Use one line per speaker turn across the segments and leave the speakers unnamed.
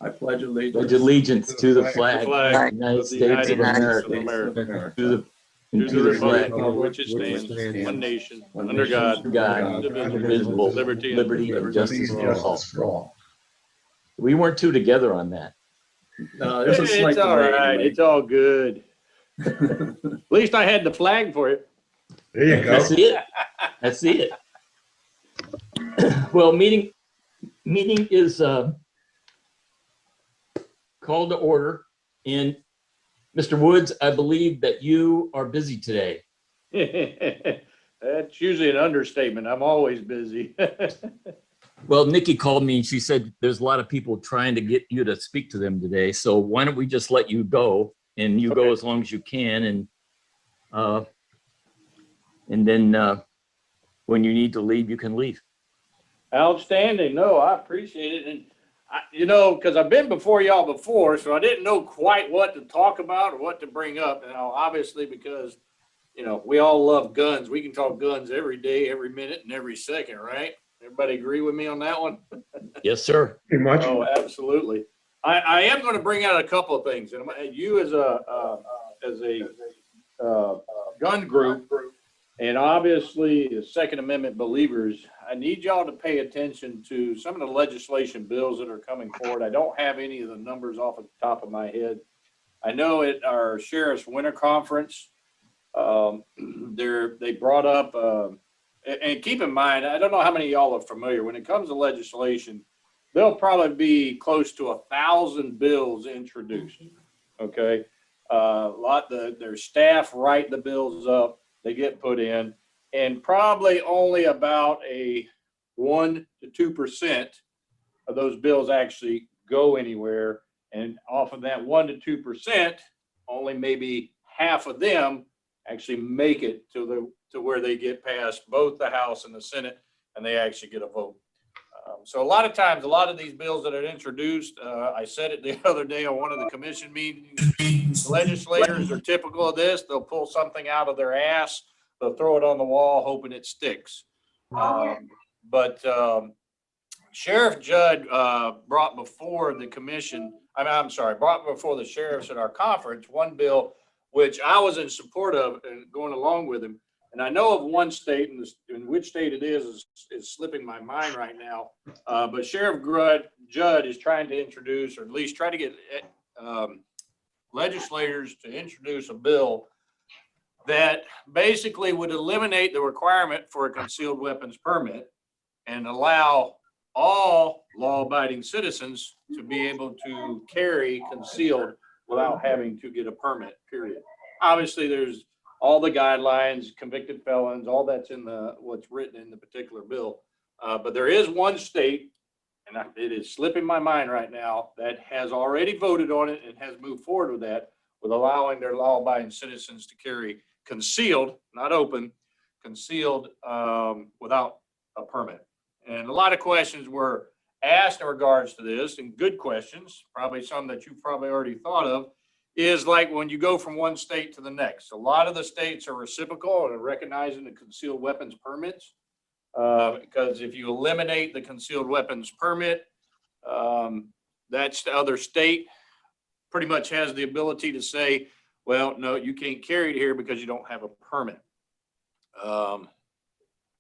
I pledge allegiance.
Pledge allegiance to the flag of the United
of the
States of
United
America,
States of America,
to the
to the
flag
republic for which it stands, one nation, under
God,
God, indivisible,
liberty and justice for all.
for all.
We weren't two together on that.
No, there's a slight
It's all
delay
right.
anyway.
It's all good. At least I had the flag for you.
There you go.
That's it. That's it. Well, meeting is called to order. And Mr. Woods, I believe that you are busy today.
That's usually an understatement. I'm always busy.
Well, Nikki called me and she said there's a lot of people trying to get you to speak to them today. So why don't we just let you go, and you go as long as you can, and then when you need to leave, you can leave.
Outstanding. No, I appreciate it. And because I've been before y'all before, so I didn't know quite what to talk about or what to bring up. Now, obviously, because, we all love guns. We can talk guns every day, every minute, and every second, right? Everybody agree with me on that one?
Yes, sir.
Pretty much.
Oh, absolutely. I am going to bring out a couple of things. And you as a gun group, and obviously the Second Amendment believers, I need y'all to pay attention to some of the legislation bills that are coming forward. I don't have any of the numbers off the top of my head. I know at our Sheriff's Winter Conference, they brought up, and keep in mind, I don't know how many of y'all are familiar, when it comes to legislation, there'll probably be close to 1,000 bills introduced, okay? Their staff write the bills up, they get put in, and probably only about a 1 to 2% of those bills actually go anywhere. And off of that 1 to 2%, only maybe half of them actually make it to where they get past both the House and the Senate, and they actually get a vote. So a lot of times, a lot of these bills that are introduced, I said it the other day on one of the commission meetings, legislators are typical of this. They'll pull something out of their ass, they'll throw it on the wall, hoping it sticks. But Sheriff Judd brought before the commission, brought before the sheriffs at our conference, one bill which I was in support of and going along with him. And I know of one state, and which state it is slipping my mind right now. But Sheriff Judd is trying to introduce, or at least try to get legislators to introduce a bill that basically would eliminate the requirement for a concealed weapons permit and allow all law-abiding citizens to be able to carry concealed without having to get a permit, period. Obviously, there's all the guidelines, convicted felons, all that's in what's written in the particular bill. But there is one state, and it is slipping my mind right now, that has already voted on it and has moved forward with that, with allowing their law-abiding citizens to carry concealed, not open, concealed without a permit. And a lot of questions were asked in regards to this, and good questions, probably some that you've probably already thought of, is like when you go from one state to the next. A lot of the states are reciprocal and recognizing the concealed weapons permits, because if you eliminate the concealed weapons permit, that's the other state pretty much has the ability to say, well, no, you can't carry it here because you don't have a permit.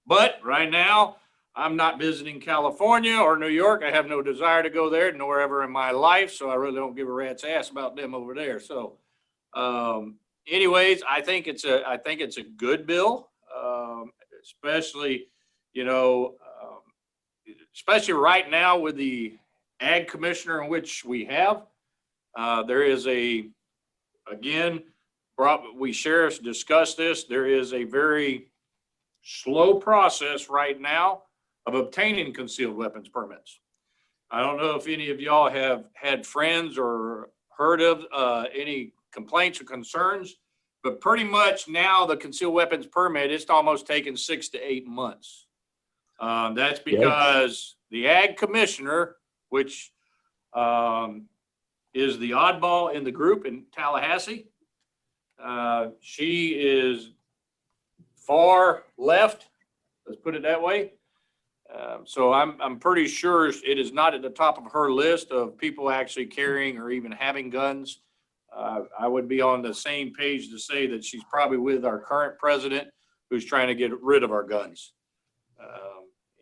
But right now, I'm not visiting California or New York. I have no desire to go there, nor ever in my life. So I really don't give a rat's ass about them over there. So, anyways, I think it's a good bill, especially, especially right now with the ag commissioner in which we have. There is we sheriffs discussed this. There is a very slow process right now of obtaining concealed weapons permits. I don't know if any of y'all have had friends or heard of any complaints or concerns, but pretty much now the concealed weapons permit, it's almost taken 6 to 8 months. That's because the ag commissioner, which is the oddball in the group in Tallahassee, she is far left, let's put it that way. So I'm pretty sure it is not at the top of her list of people actually carrying or even having guns. I would be on the same page to say that she's probably with our current president, who's trying to get rid of our guns.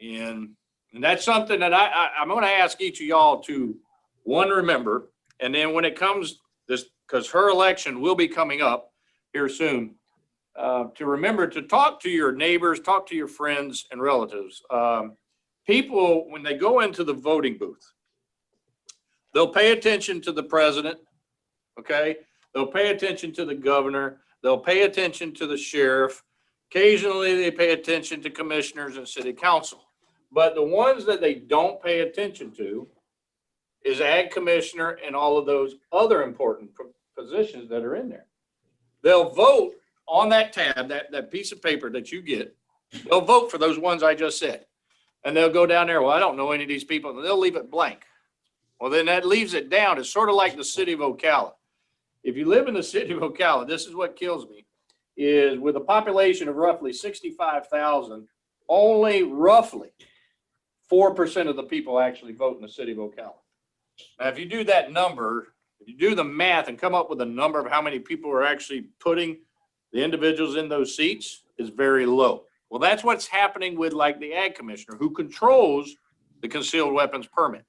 And that's something that I'm going to ask each of y'all to, one, remember, and then when it comes this, because her election will be coming up here soon, to remember to talk to your neighbors, talk to your friends and relatives. People, when they go into the voting booth, they'll pay attention to the president, okay? They'll pay attention to the governor. They'll pay attention to the sheriff. Occasionally, they pay attention to commissioners and city council. But the ones that they don't pay attention to is ag commissioner and all of those other important positions that are in there. They'll vote on that tab, that piece of paper that you get. They'll vote for those ones I just said. And they'll go down there, well, I don't know any of these people. And they'll leave it blank. Well, then that leaves it down. It's sort of like the city of Ocala. If you live in the city of Ocala, this is what kills me, is with a population of roughly 65,000, only roughly 4% of the people actually vote in the city of Ocala. Now, if you do that number, if you do the math and come up with a number of how many people are actually putting the individuals in those seats, is very low. Well, that's what's happening with like the ag commissioner, who controls the concealed weapons permit.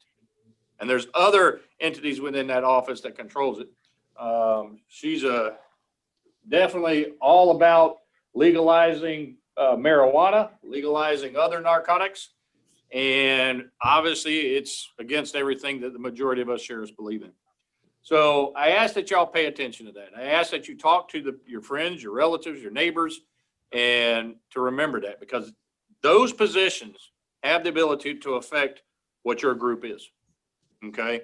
And there's other entities within that office that controls it. She's definitely all about legalizing marijuana, legalizing other narcotics. And obviously it's against everything that the majority of us sheriffs believe in. So I ask that y'all pay attention to that. I ask that you talk to your friends, your relatives, your neighbors, and to remember that, because those positions have the ability to affect what your group is. Okay.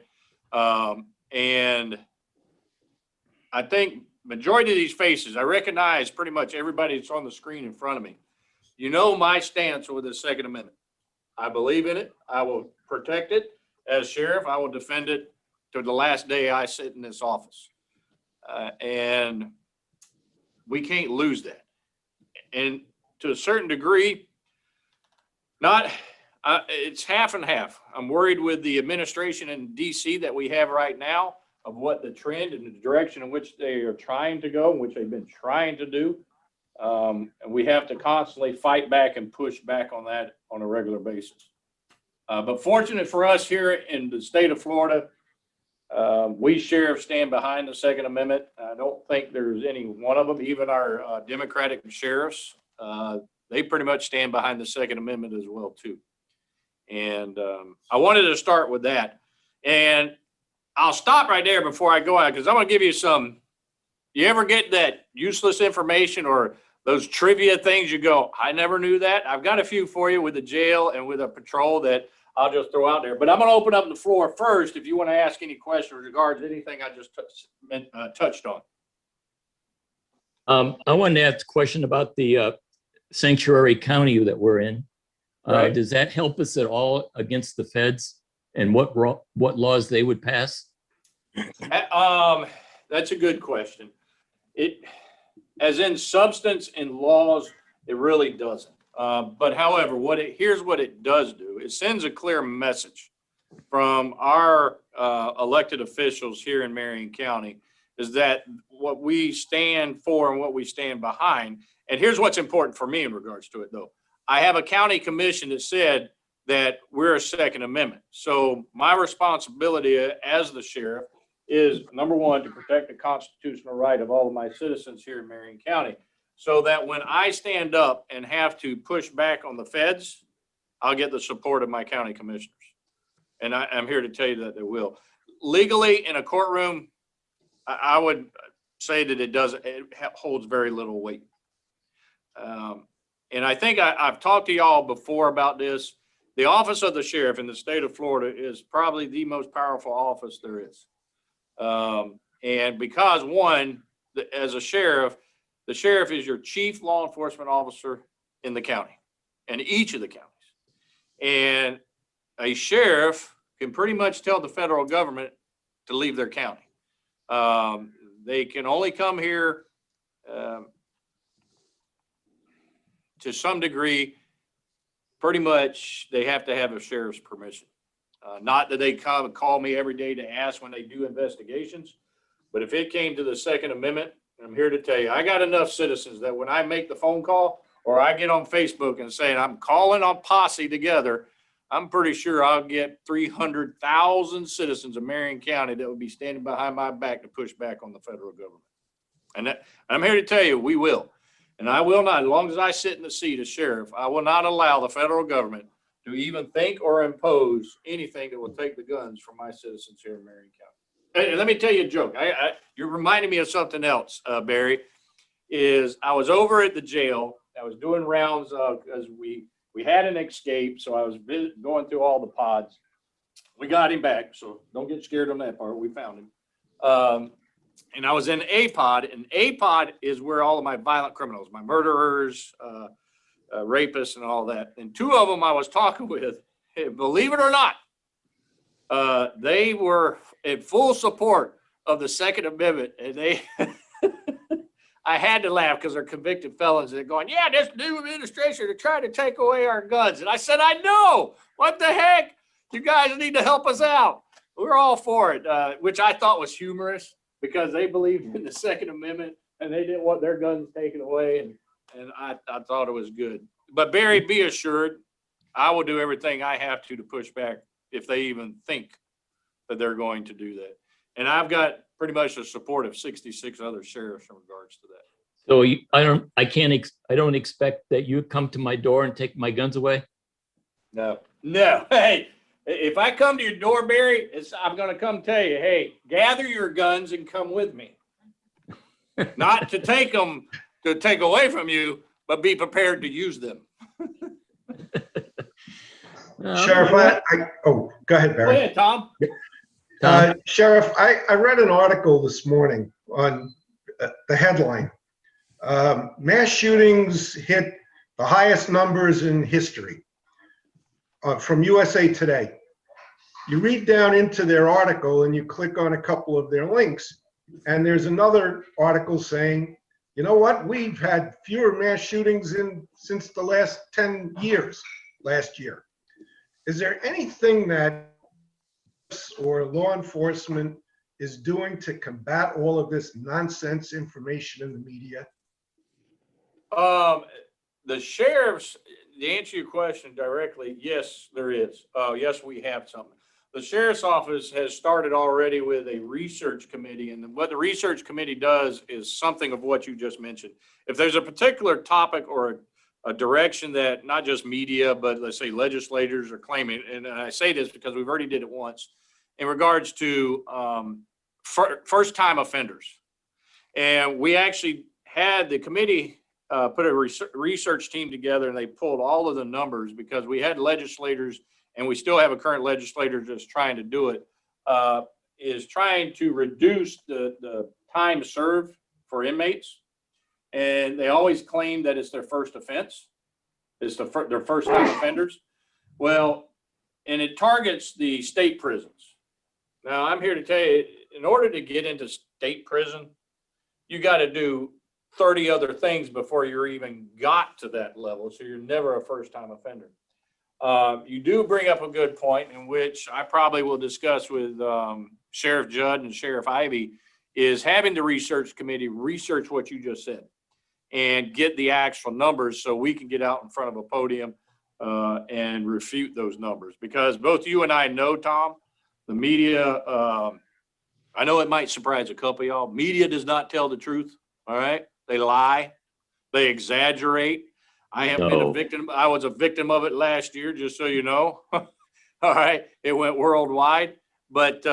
And I think majority of these faces, I recognize pretty much everybody that's on the screen in front of me. You know my stance with the Second Amendment. I believe in it. I will protect it. As sheriff, I will defend it to the last day I sit in this office. And we can't lose that. And to a certain degree, it's half and half. I'm worried with the administration in DC that we have right now, of what the trend and the direction in which they are trying to go, which they've been trying to do. And we have to constantly fight back and push back on that on a regular basis. But fortunate for us here in the state of Florida, we sheriffs stand behind the Second Amendment. I don't think there's any one of them, even our Democratic sheriffs, they pretty much stand behind the Second Amendment as well too. And I wanted to start with that. And I'll stop right there before I go out, because I'm going to give you some. You ever get that useless information or those trivia things you go, I never knew that? I've got a few for you with the jail and with a patrol that I'll just throw out there. But I'm going to open up the floor first if you want to ask any questions regarding anything I just touched on.
I wanted to ask a question about the sanctuary county that we're in.
Right.
Does that help us at all against the feds and what laws they would pass?
That's a good question. As in substance and laws, it really doesn't. But however, here's what it does do. It sends a clear message from our elected officials here in Marion County, is that what we stand for and what we stand behind. And here's what's important for me in regards to it, though. I have a county commission that said that we're a Second Amendment. So my responsibility as the sheriff is, number one, to protect the constitutional right of all of my citizens here in Marion County, so that when I stand up and have to push back on the feds, I'll get the support of my county commissioners. And I'm here to tell you that they will. Legally, in a courtroom, I would say that it holds very little weight. And I think I've talked to y'all before about this. The office of the sheriff in the state of Florida is probably the most powerful office there is. And because, one, as a sheriff, the sheriff is your chief law enforcement officer in the county, and each of the counties. And a sheriff can pretty much tell the federal government to leave their county. They can only come here to some degree pretty much they have to have a sheriff's permission. Not that they come and call me every day to ask when they do investigations, but if it came to the Second Amendment, I'm here to tell you, I got enough citizens that when I make the phone call or I get on Facebook and say I'm calling on posse together, I'm pretty sure I'll get 300,000 citizens of Marion County that will be standing behind my back to push back on the federal government. And I'm here to tell you, we will. And I will not, as long as I sit in the seat as sheriff, I will not allow the federal government to even think or impose anything that will take the guns from my citizens here in Marion County. And let me tell you a joke. You're reminding me of something else, Barry, is I was over at the jail. I was doing rounds because we had an escape. So I was going through all the pods. We got him back. So don't get scared on that part. We found him. And I was in A pod, and A pod is where all of my violent criminals, my murderers, rapists, and all that. And two of them I was talking with, believe it or not, they were in full support of the Second Amendment, and they, I had to laugh because they're convicted felons. They're going, yeah, this new administration are trying to take away our guns. And I said, I know. What the heck? You guys need to help us out. We're all for it, which I thought was humorous because they believed in the Second Amendment and they didn't want their guns taken away. And I thought it was good. But Barry, be assured, I will do everything I have to push back if they even think that they're going to do that. And I've got pretty much the support of 66 other sheriffs in regards to that.
So I don't expect that you come to my door and take my guns away.
No. Hey, if I come to your door, Barry, I'm going to come tell you, hey, gather your guns and come with me. Not to take them, to take away from you, but be prepared to use them.
Sheriff, go ahead, Barry.
Go ahead, Tom.
Sheriff, I read an article this morning on the headline. Mass shootings hit the highest numbers in history from USA Today. You read down into their article and you click on a couple of their links, and there's another article saying, you know what, we've had fewer mass shootings since the last 10 years, last year. Is there anything that or law enforcement is doing to combat all of this nonsense information in the media?
The sheriffs, to answer your question directly, yes, there is. Yes, we have something. The sheriff's office has started already with a research committee, and what the research committee does is something of what you just mentioned. If there's a particular topic or a direction that not just media, but let's say legislators are claiming, and I say this because we've already did it once, in regards to first-time offenders. And we actually had the committee put a research team together, and they pulled all of the numbers because we had legislators, and we still have a current legislator just trying to do it, is trying to reduce the time served for inmates. And they always claim that it's their first offense. It's their first time offenders. Well, and it targets the state prisons. Now, I'm here to tell you, in order to get into state prison, you got to do 30 other things before you're even got to that level. So you're never a first-time offender. You do bring up a good point, in which I probably will discuss with Sheriff Judd and Sheriff Ivy, is having the research committee research what you just said and get the actual numbers so we can get out in front of a podium and refute those numbers. Because both you and I know, Tom, the media, I know it might surprise a couple of y'all, media does not tell the truth, all right? They lie, they exaggerate. I have been a victim. I was a victim of it last year, just so you know. All right, it went worldwide. But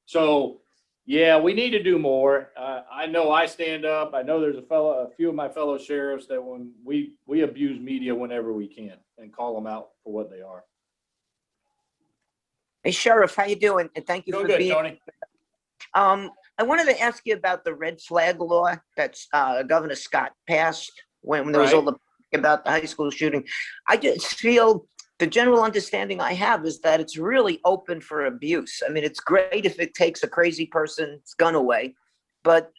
so, yeah, we need to do more. I know I stand up. I know there's a few of my fellow sheriffs that when we abuse media whenever we can and call them out for what they are.
Hey, Sheriff, how you doing? And thank you
Doing
for
good,
being.
Tony.
I wanted to ask you about the red flag law that's Governor Scott passed when there was all the about the high school shooting. I just feel the general understanding I have is that it's really open for abuse. I mean, it's great if it takes a crazy person's gun away, but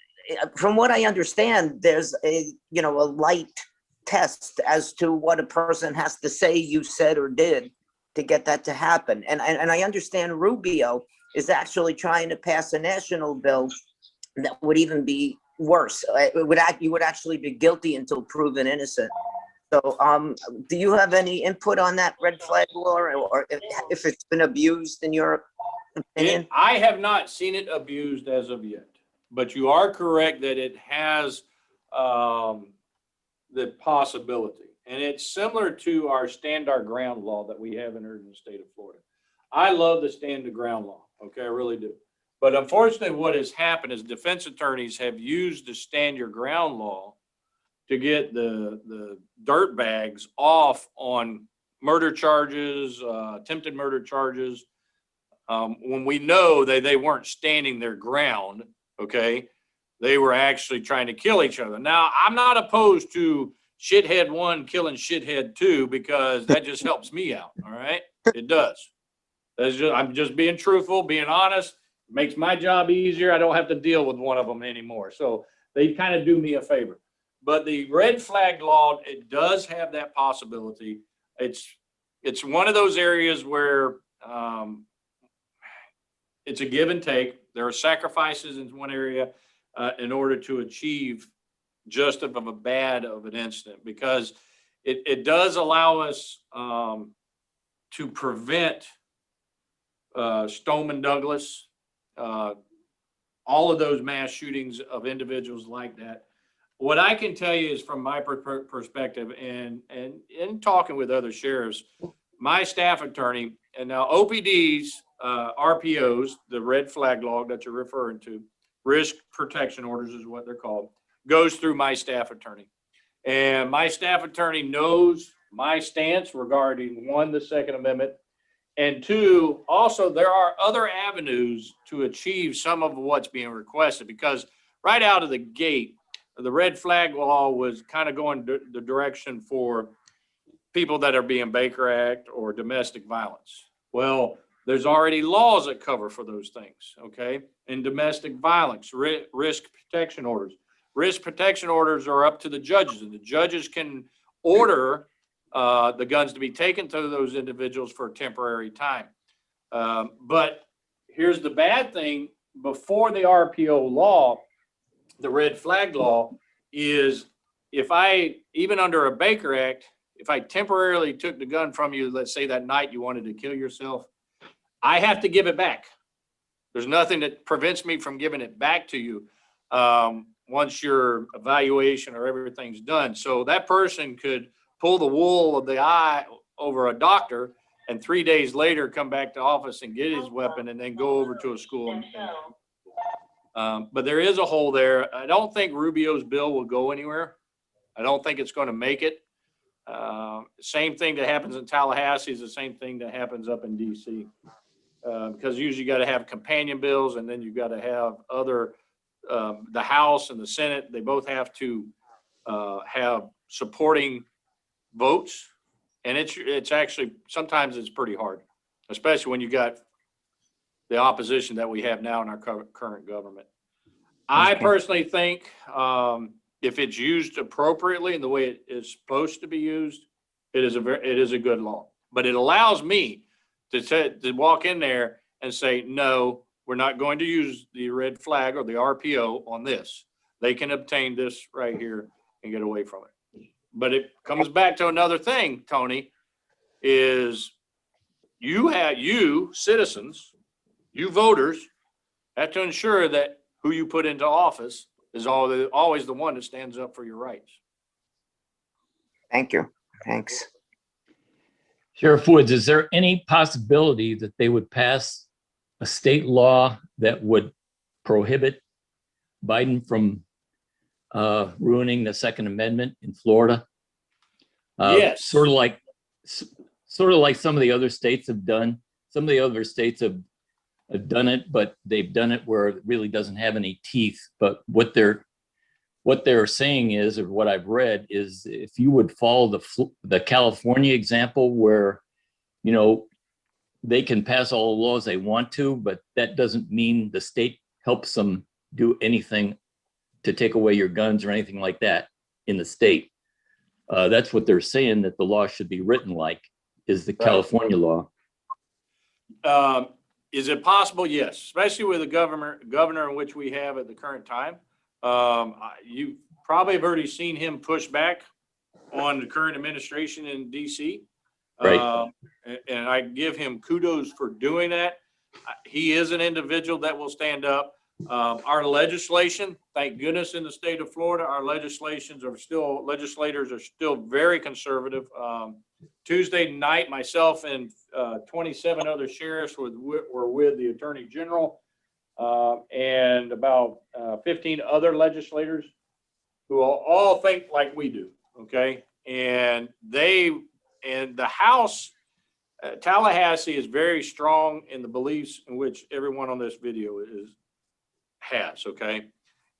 from what I understand, there's a light test as to what a person has to say, you said, or did to get that to happen. And I understand Rubio is actually trying to pass a national bill that would even be worse. You would actually be guilty until proven innocent. So, do you have any input on that red flag law, or if it's been abused in your opinion?
I have not seen it abused as of yet, but you are correct that it has the possibility. And it's similar to our stand our ground law that we have in the state of Florida. I love the stand your ground law. Okay, I really do. But unfortunately, what has happened is defense attorneys have used the stand your ground law to get the dirt bags off on murder charges, attempted murder charges, when we know that they weren't standing their ground. Okay, they were actually trying to kill each other. Now, I'm not opposed to shithead 1 killing shithead 2 because that just helps me out. All right, it does. I'm just being truthful, being honest. It makes my job easier. I don't have to deal with one of them anymore. So they kind of do me a favor. But the red flag law, it does have that possibility. It's one of those areas where it's a give and take. There are sacrifices in one area in order to achieve just of a bad of an incident, because it does allow us to prevent Stoneman Douglas, all of those mass shootings of individuals like that. What I can tell you is from my perspective and talking with other sheriffs, my staff attorney, and now OPDs, RPOs, the red flag law that you're referring to, risk protection orders is what they're called, goes through my staff attorney. And my staff attorney knows my stance regarding 1, the Second Amendment, and 2, also there are other avenues to achieve some of what's being requested, because right out of the gate, the red flag law was kind of going the direction for people that are being Baker Act or domestic violence. Well, there's already laws that cover for those things, okay? And domestic violence, risk protection orders. Risk protection orders are up to the judges, and the judges can order the guns to be taken to those individuals for a temporary time. But here's the bad thing: before the RPO law, the red flag law is, if I, even under a Baker Act, if I temporarily took the gun from you, let's say that night you wanted to kill yourself, I have to give it back. There's nothing that prevents me from giving it back to you once your evaluation or everything's done. So that person could pull the wool of the eye over a doctor and 3 days later come back to office and get his weapon and then go over to a school. But there is a hole there. I don't think Rubio's bill will go anywhere. I don't think it's going to make it. Same thing that happens in Tallahassee is the same thing that happens up in DC. Because usually you got to have companion bills, and then you've got to have other, the House and the Senate, they both have to have supporting votes. And it's actually, sometimes it's pretty hard, especially when you got the opposition that we have now in our current government. I personally think if it's used appropriately in the way it is supposed to be used, it is a good law. But it allows me to walk in there and say, no, we're not going to use the red flag or the RPO on this. They can obtain this right here and get away from it. But it comes back to another thing, Tony, is you citizens, you voters, have to ensure that who you put into office is always the one that stands up for your rights.
Thank you. Thanks.
Sheriff Woods, is there any possibility that they would pass a state law that would prohibit Biden from ruining the Second Amendment in Florida?
Yes.
Sort of like some of the other states have done. Some of the other states have done it, but they've done it where it really doesn't have any teeth. But what they're saying is, or what I've read is, if you would follow the California example, where, you know, they can pass all the laws they want to, but that doesn't mean the state helps them do anything to take away your guns or anything like that in the state. That's what they're saying, that the law should be written like, is the
Right.
California law.
Is it possible? Yes, especially with the governor in which we have at the current time. You probably have already seen him push back on the current administration in DC.
Right.
And I give him kudos for doing that. He is an individual that will stand up. Our legislation, thank goodness in the state of Florida, our legislators are still very conservative. Tuesday night, myself and 27 other sheriffs were with the Attorney General and about 15 other legislators who all think like we do, okay? And the House, Tallahassee is very strong in the beliefs in which everyone on this video has, okay?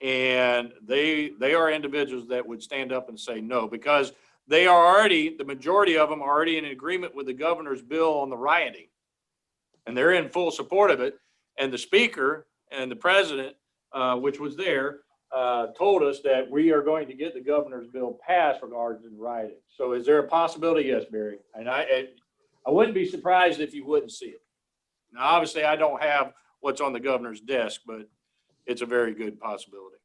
And they are individuals that would stand up and say no, because they are already, the majority of them are already in agreement with the governor's bill on the rioting. And they're in full support of it. And the speaker and the president, which was there, told us that we are going to get the governor's bill passed regarding rioting. So is there a possibility? Yes, Barry. And I wouldn't be surprised if you wouldn't see it. Now, obviously, I don't have what's on the governor's desk, but it's a very good possibility.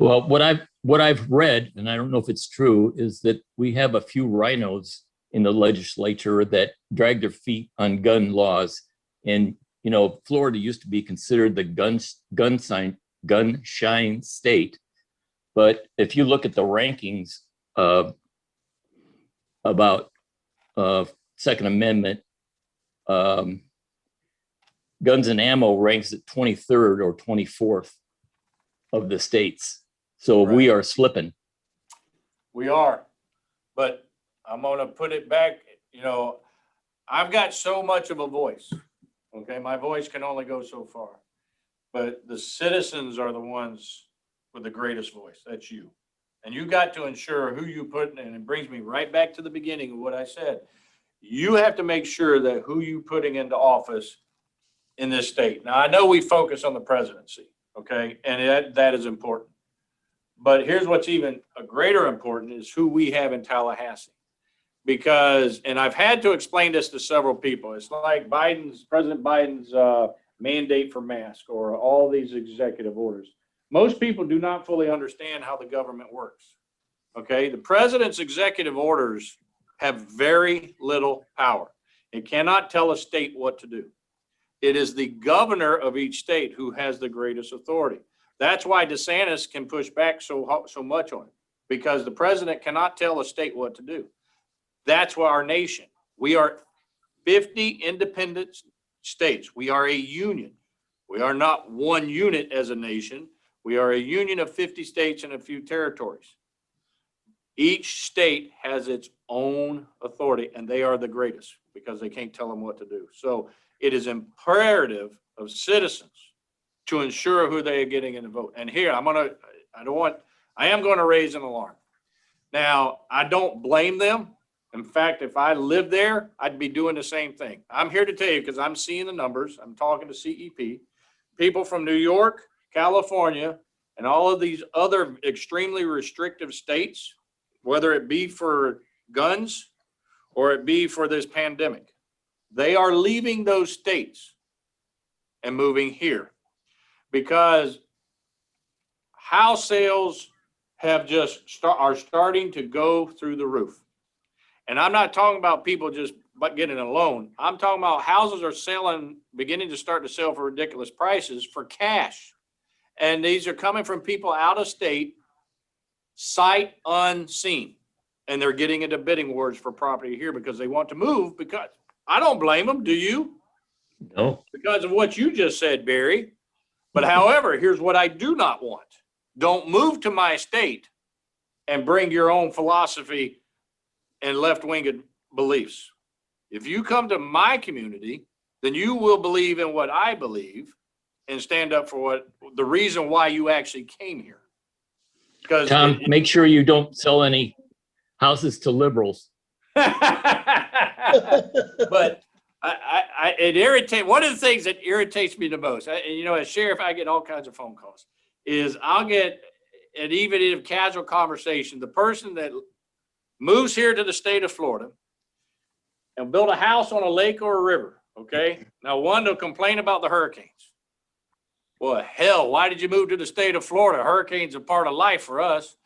Well, what I've read, and I don't know if it's true, is that we have a few rhinos in the legislature that drag their feet on gun laws. And, you know, Florida used to be considered the gun shine state. But if you look at the rankings about Second Amendment, guns and ammo ranks at 23rd or 24th of the states. So
Right.
we are slipping.
We are, but I'm going to put it back. You know, I've got so much of a voice. Okay. My voice can only go so far, but the citizens are the ones with the greatest voice. That's you. And you got to ensure who you put in. And it brings me right back to the beginning of what I said. You have to make sure that who you putting into office in this state. Now, I know we focus on the presidency. Okay. And that is important. But here's what's even a greater important is who we have in Tallahassee. Because, and I've had to explain this to several people. It's like President Biden's mandate for masks or all these executive orders. Most people do not fully understand how the government works. Okay. The president's executive orders have very little power. It cannot tell a state what to do. It is the governor of each state who has the greatest authority. That's why DeSantis can push back so much on it, because the president cannot tell a state what to do. That's why our nation, we are 50 independent states. We are a union. We are not one unit as a nation. We are a union of 50 states and a few territories. Each state has its own authority, and they are the greatest because they can't tell them what to do. So it is imperative of citizens to ensure who they are getting in the vote. And here, I am going to raise an alarm. Now, I don't blame them. In fact, if I lived there, I'd be doing the same thing. I'm here to tell you, because I'm seeing the numbers. I'm talking to CEP, people from New York, California, and all of these other extremely restrictive states, whether it be for guns or it be for this pandemic. They are leaving those states and moving here because house sales have are starting to go through the roof. And I'm not talking about people just getting a loan. I'm talking about houses are beginning to start to sell for ridiculous prices for cash. And these are coming from people out of state, sight unseen. And they're getting into bidding wars for property here because they want to move. Because I don't blame them. Do you?
No.
Because of what you just said, Barry. But however, here's what I do not want. Don't move to my state and bring your own philosophy and left-winged beliefs. If you come to my community, then you will believe in what I believe and stand up for the reason why you actually came here. Because
Tom, make sure you don't sell any houses to liberals.
but it irritates. One of the things that irritates me the most, as sheriff, I get all kinds of phone calls. Is I'll get an even in a casual conversation, the person that moves here to the state of Florida and build a house on a lake or a river, okay? Now, one, they'll complain about the hurricanes. Well, hell, why did you move to the state of Florida? Hurricanes are part of life for us.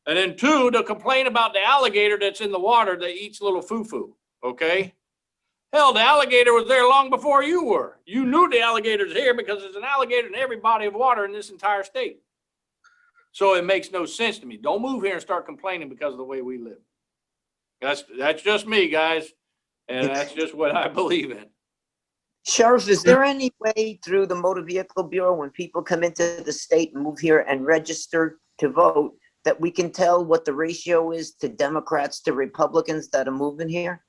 And then two, they'll complain about the alligator that's in the water that eats little foo-foo, okay? Hell, the alligator was there long before you were. You knew the alligator's here because there's an alligator in every body of water in this entire state. So it makes no sense to me. Don't move here and start complaining because of the way we live. That's just me, guys. And that's just what I believe in.
Sheriff, is there any way through the Motor Vehicle Bureau, when people come into the state and move here and register to vote, that we can tell what the ratio is to Democrats to Republicans that are moving here?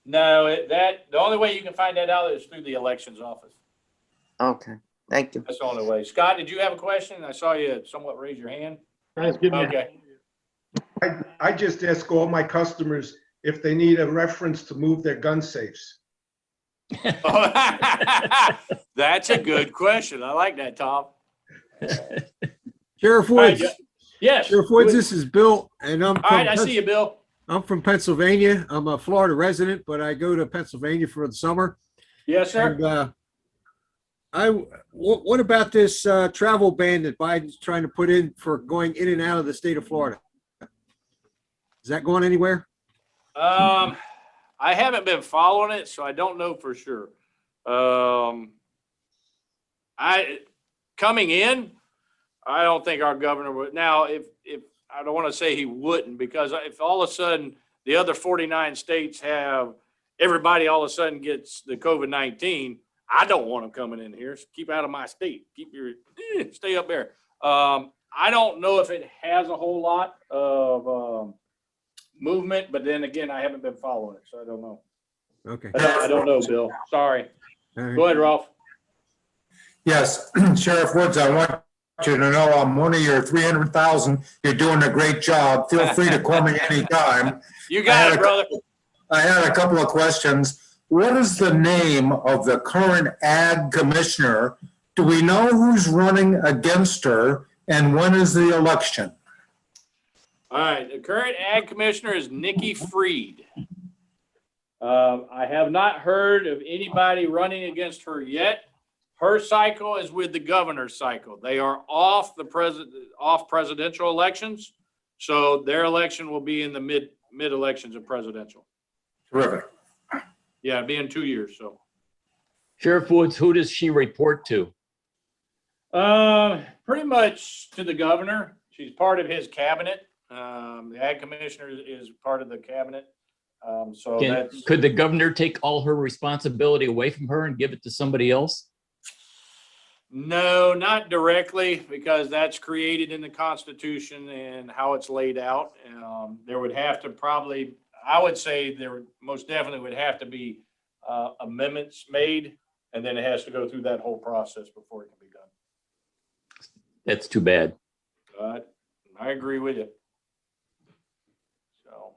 No, the only way you can find that out is through the elections office.
Okay, thank you.
That's the only way. Scott, did you have a question? I saw you somewhat raise your hand.
Guys, give me a-
Okay.
I just ask all my customers if they need a reference to move their gun safes.
That's a good question. I like that, Tom.
Sheriff
All right,
Woods,
yes.
Sheriff Woods, this is Bill, and
All right, I see you, Bill.
I'm from Pennsylvania. I'm a Florida resident, but I go to Pennsylvania for the summer.
Yes, sir.
And what about this travel ban that Biden's trying to put in for going in and out of the state of Florida? Is that going anywhere?
I haven't been following it, so I don't know for sure. Coming in, I don't think our governor would. Now, if I don't want to say he wouldn't, because if all of a sudden the other 49 states have everybody all of a sudden gets the COVID-19, I don't want them coming in here. So keep out of my state. Stay up there. I don't know if it has a whole lot of movement, but then again, I haven't been following it, so I don't know.
Okay.
I don't know, Bill. Sorry.
All right.
Go ahead, Ralph.
Yes, Sheriff Woods, I want you to know I'm one of your 300,000. You're doing a great job. Feel free to call me anytime.
You got it, brother.
I had a couple of questions. What is the name of the current ag commissioner? Do we know who's running against her, and when is the election?
All right, the current ag commissioner is Nikki Freed. I have not heard of anybody running against her yet. Her cycle is with the governor's cycle. They are off presidential elections, so their election will be in the mid elections of presidential.
Terrific.
Yeah, it'll be in 2 years. So,
Sheriff Woods, who does she report to?
pretty much to the governor. She's part of his cabinet. The ag commissioner is part of the cabinet. So
Could the governor take all her responsibility away from her and give it to somebody else?
No, not directly, because that's created in the Constitution and how it's laid out. There would have to probably, I would say there most definitely would have to be amendments made, and then it has to go through that whole process before it can be done.
That's too bad.
I agree with you. So, all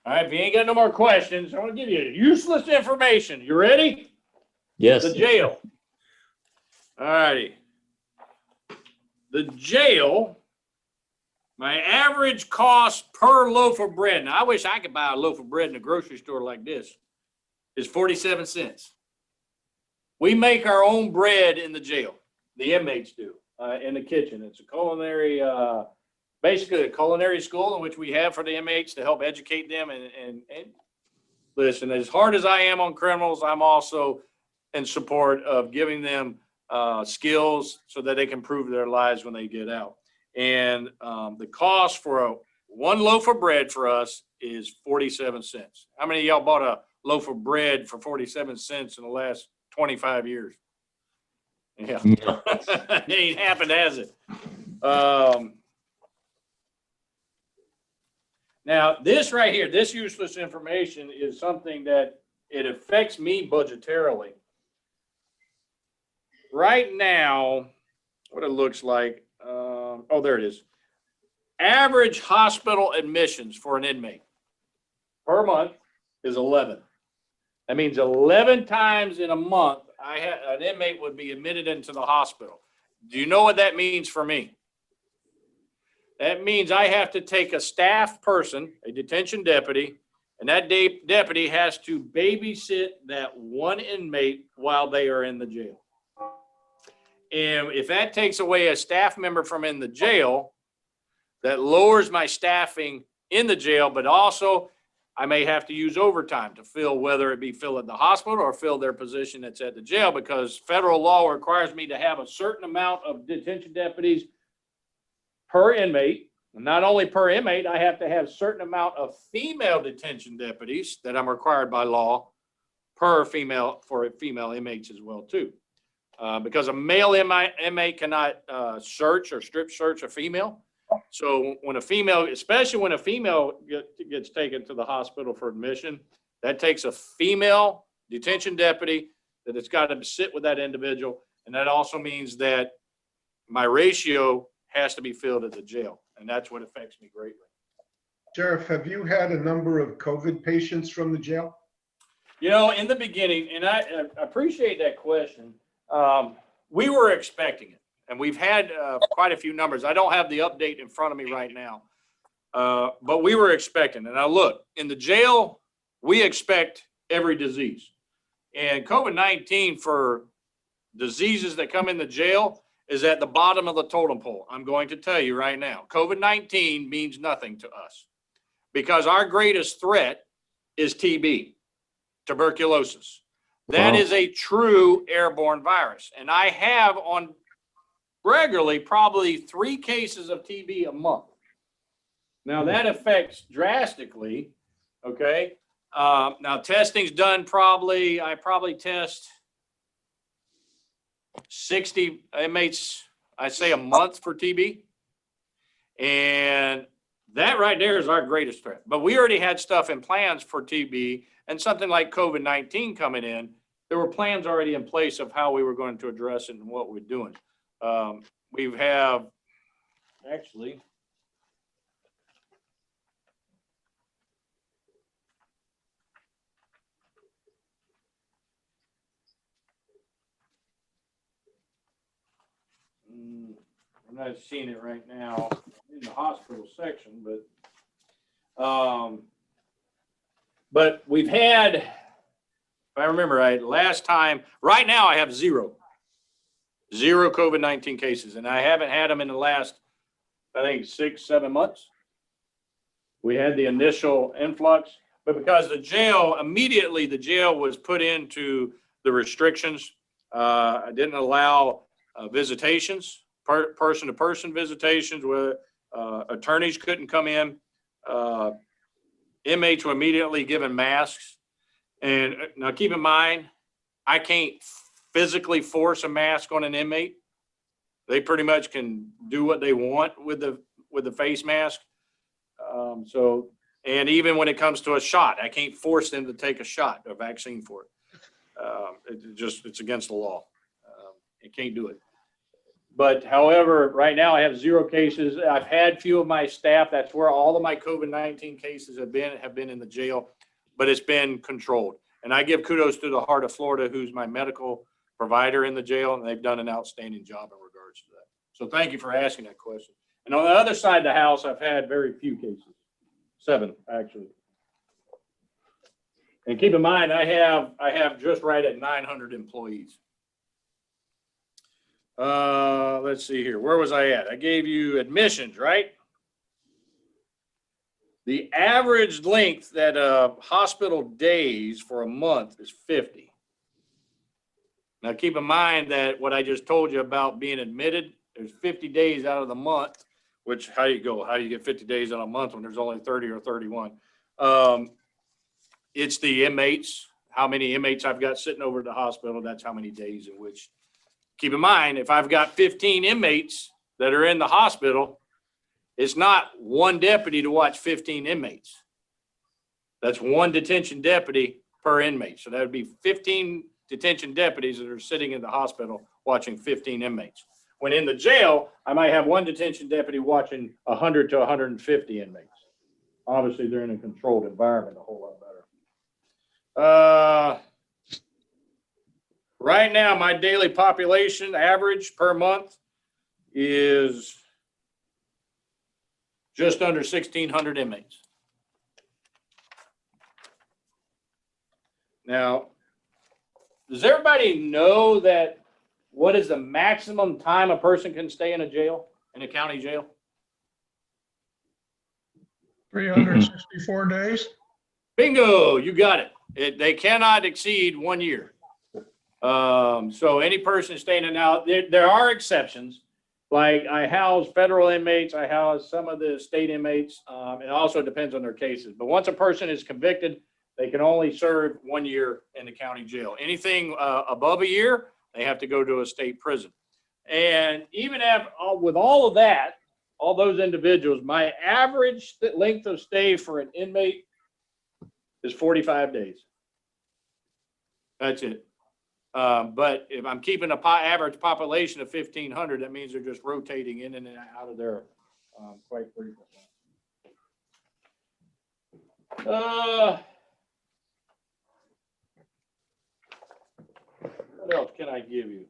right, if you ain't got no more questions, I want to give you useless information. You ready?
Yes.
The jail. All righty. The jail, my average cost per loaf of bread, now I wish I could buy a loaf of bread in a grocery store like this, is 47 cents. We make our own bread in the jail. The inmates do, in the kitchen. It's a culinary, basically a culinary school in which we have for the inmates to help educate them. And listen, as hard as I am on criminals, I'm also in support of giving them skills so that they can improve their lives when they get out. And the cost for one loaf of bread for us is 47 cents. How many of y'all bought a loaf of bread for 47 cents in the last 25 years? Yeah.
No.
It ain't happened, has it? Now, this right here, this useless information is something that it affects me budgetarily. Right now, what it looks like, oh, there it is. Average hospital admissions for an inmate per month is 11. That means 11 times in a month, an inmate would be admitted into the hospital. Do you know what that means for me? that means I have to take a staff person, a detention deputy, and that deputy has to babysit that one inmate while they are in the jail. And if that takes away a staff member from in the jail, that lowers my staffing in the jail, but also I may have to use overtime to fill, whether it be fill at the hospital or fill their position that's at the jail, because federal law requires me to have a certain amount of detention deputies per inmate. And not only per inmate, I have to have a certain amount of female detention deputies that I'm required by law per female, for female inmates as well too. Because a male inmate cannot search or strip search a female. So when a female, especially when a female gets taken to the hospital for admission, that takes a female detention deputy that has got to sit with that individual. And that also means that my ratio has to be filled at the jail. And that's what affects me greatly.
Sheriff, have you had a number of COVID patients from the jail?
You know, in the beginning, and I appreciate that question, we were expecting it. And we've had quite a few numbers. I don't have the update in front of me right now, but we were expecting. And now look, in the jail, we expect every disease. And COVID-19 for diseases that come in the jail is at the bottom of the totem pole. I'm going to tell you right now, COVID-19 means nothing to us because our greatest threat is TB, tuberculosis. That is a true airborne virus. And I have on regularly probably 3 cases of TB a month. Now that affects drastically, okay? Now testing's done I probably test 60 inmates, I say a month for TB. And that right there is our greatest threat. But we already had stuff in plans for TB and something like COVID-19 coming in. There were plans already in place of how we were going to address it and what we're doing. We have actually I'm not seeing it right now in the hospital section, but we've had, if I remember right, last time, right now I have zero COVID-19 cases, and I haven't had them in the last, I think, 6-7 months. We had the initial influx, but because the jail, immediately the jail was put into the restrictions. I didn't allow visitations, person-to-person visitations where attorneys couldn't come in. Inmates were immediately given masks. And now keep in mind, I can't physically force a mask on an inmate. They pretty much can do what they want with the face mask. And even when it comes to a shot, I can't force them to take a shot, a vaccine for it. It's against the law. It can't do it. But however, right now I have 0 cases. I've had few of my staff. That's where all of my COVID-19 cases have been in the jail, but it's been controlled. And I give kudos to the Heart of Florida, who's my medical provider in the jail, and they've done an outstanding job in regards to that. So thank you for asking that question. And on the other side of the house, I've had very few cases, 7 actually. And keep in mind, I have just right at 900 employees. Let's see here. Where was I at? I gave you admissions, right? The average length that hospital days for a month is 50. Now keep in mind that what I just told you about being admitted, there's 50 days out of the month, which how do you get 50 days in a month when there's only 30 or 31? It's the inmates, how many inmates I've got sitting over at the hospital. That's how many days in which, keep in mind, if I've got 15 inmates that are in the hospital, it's not one deputy to watch 15 inmates. That's one detention deputy per inmate. So that would be 15 detention deputies that are sitting in the hospital watching 15 inmates. When in the jail, I might have one detention deputy watching 100 to 150 inmates. Obviously, they're in a controlled environment a whole lot better. Right now, my daily population average per month is just under 1,600 inmates. Now, does everybody know that what is the maximum time a person can stay in a jail, in a county jail?
364 days?
Bingo, you got it. They cannot exceed 1 year. So any person staying in, now, there are exceptions. Like I house federal inmates, I house some of the state inmates. It also depends on their cases. But once a person is convicted, they can only serve 1 year in the county jail. Anything above a year, they have to go to a state prison. And even with all of that, all those individuals, my average length of stay for an inmate is 45 days. That's it. But if I'm keeping an average population of 1,500, that means they're just rotating in and out of there quite frequently. What else can I give you?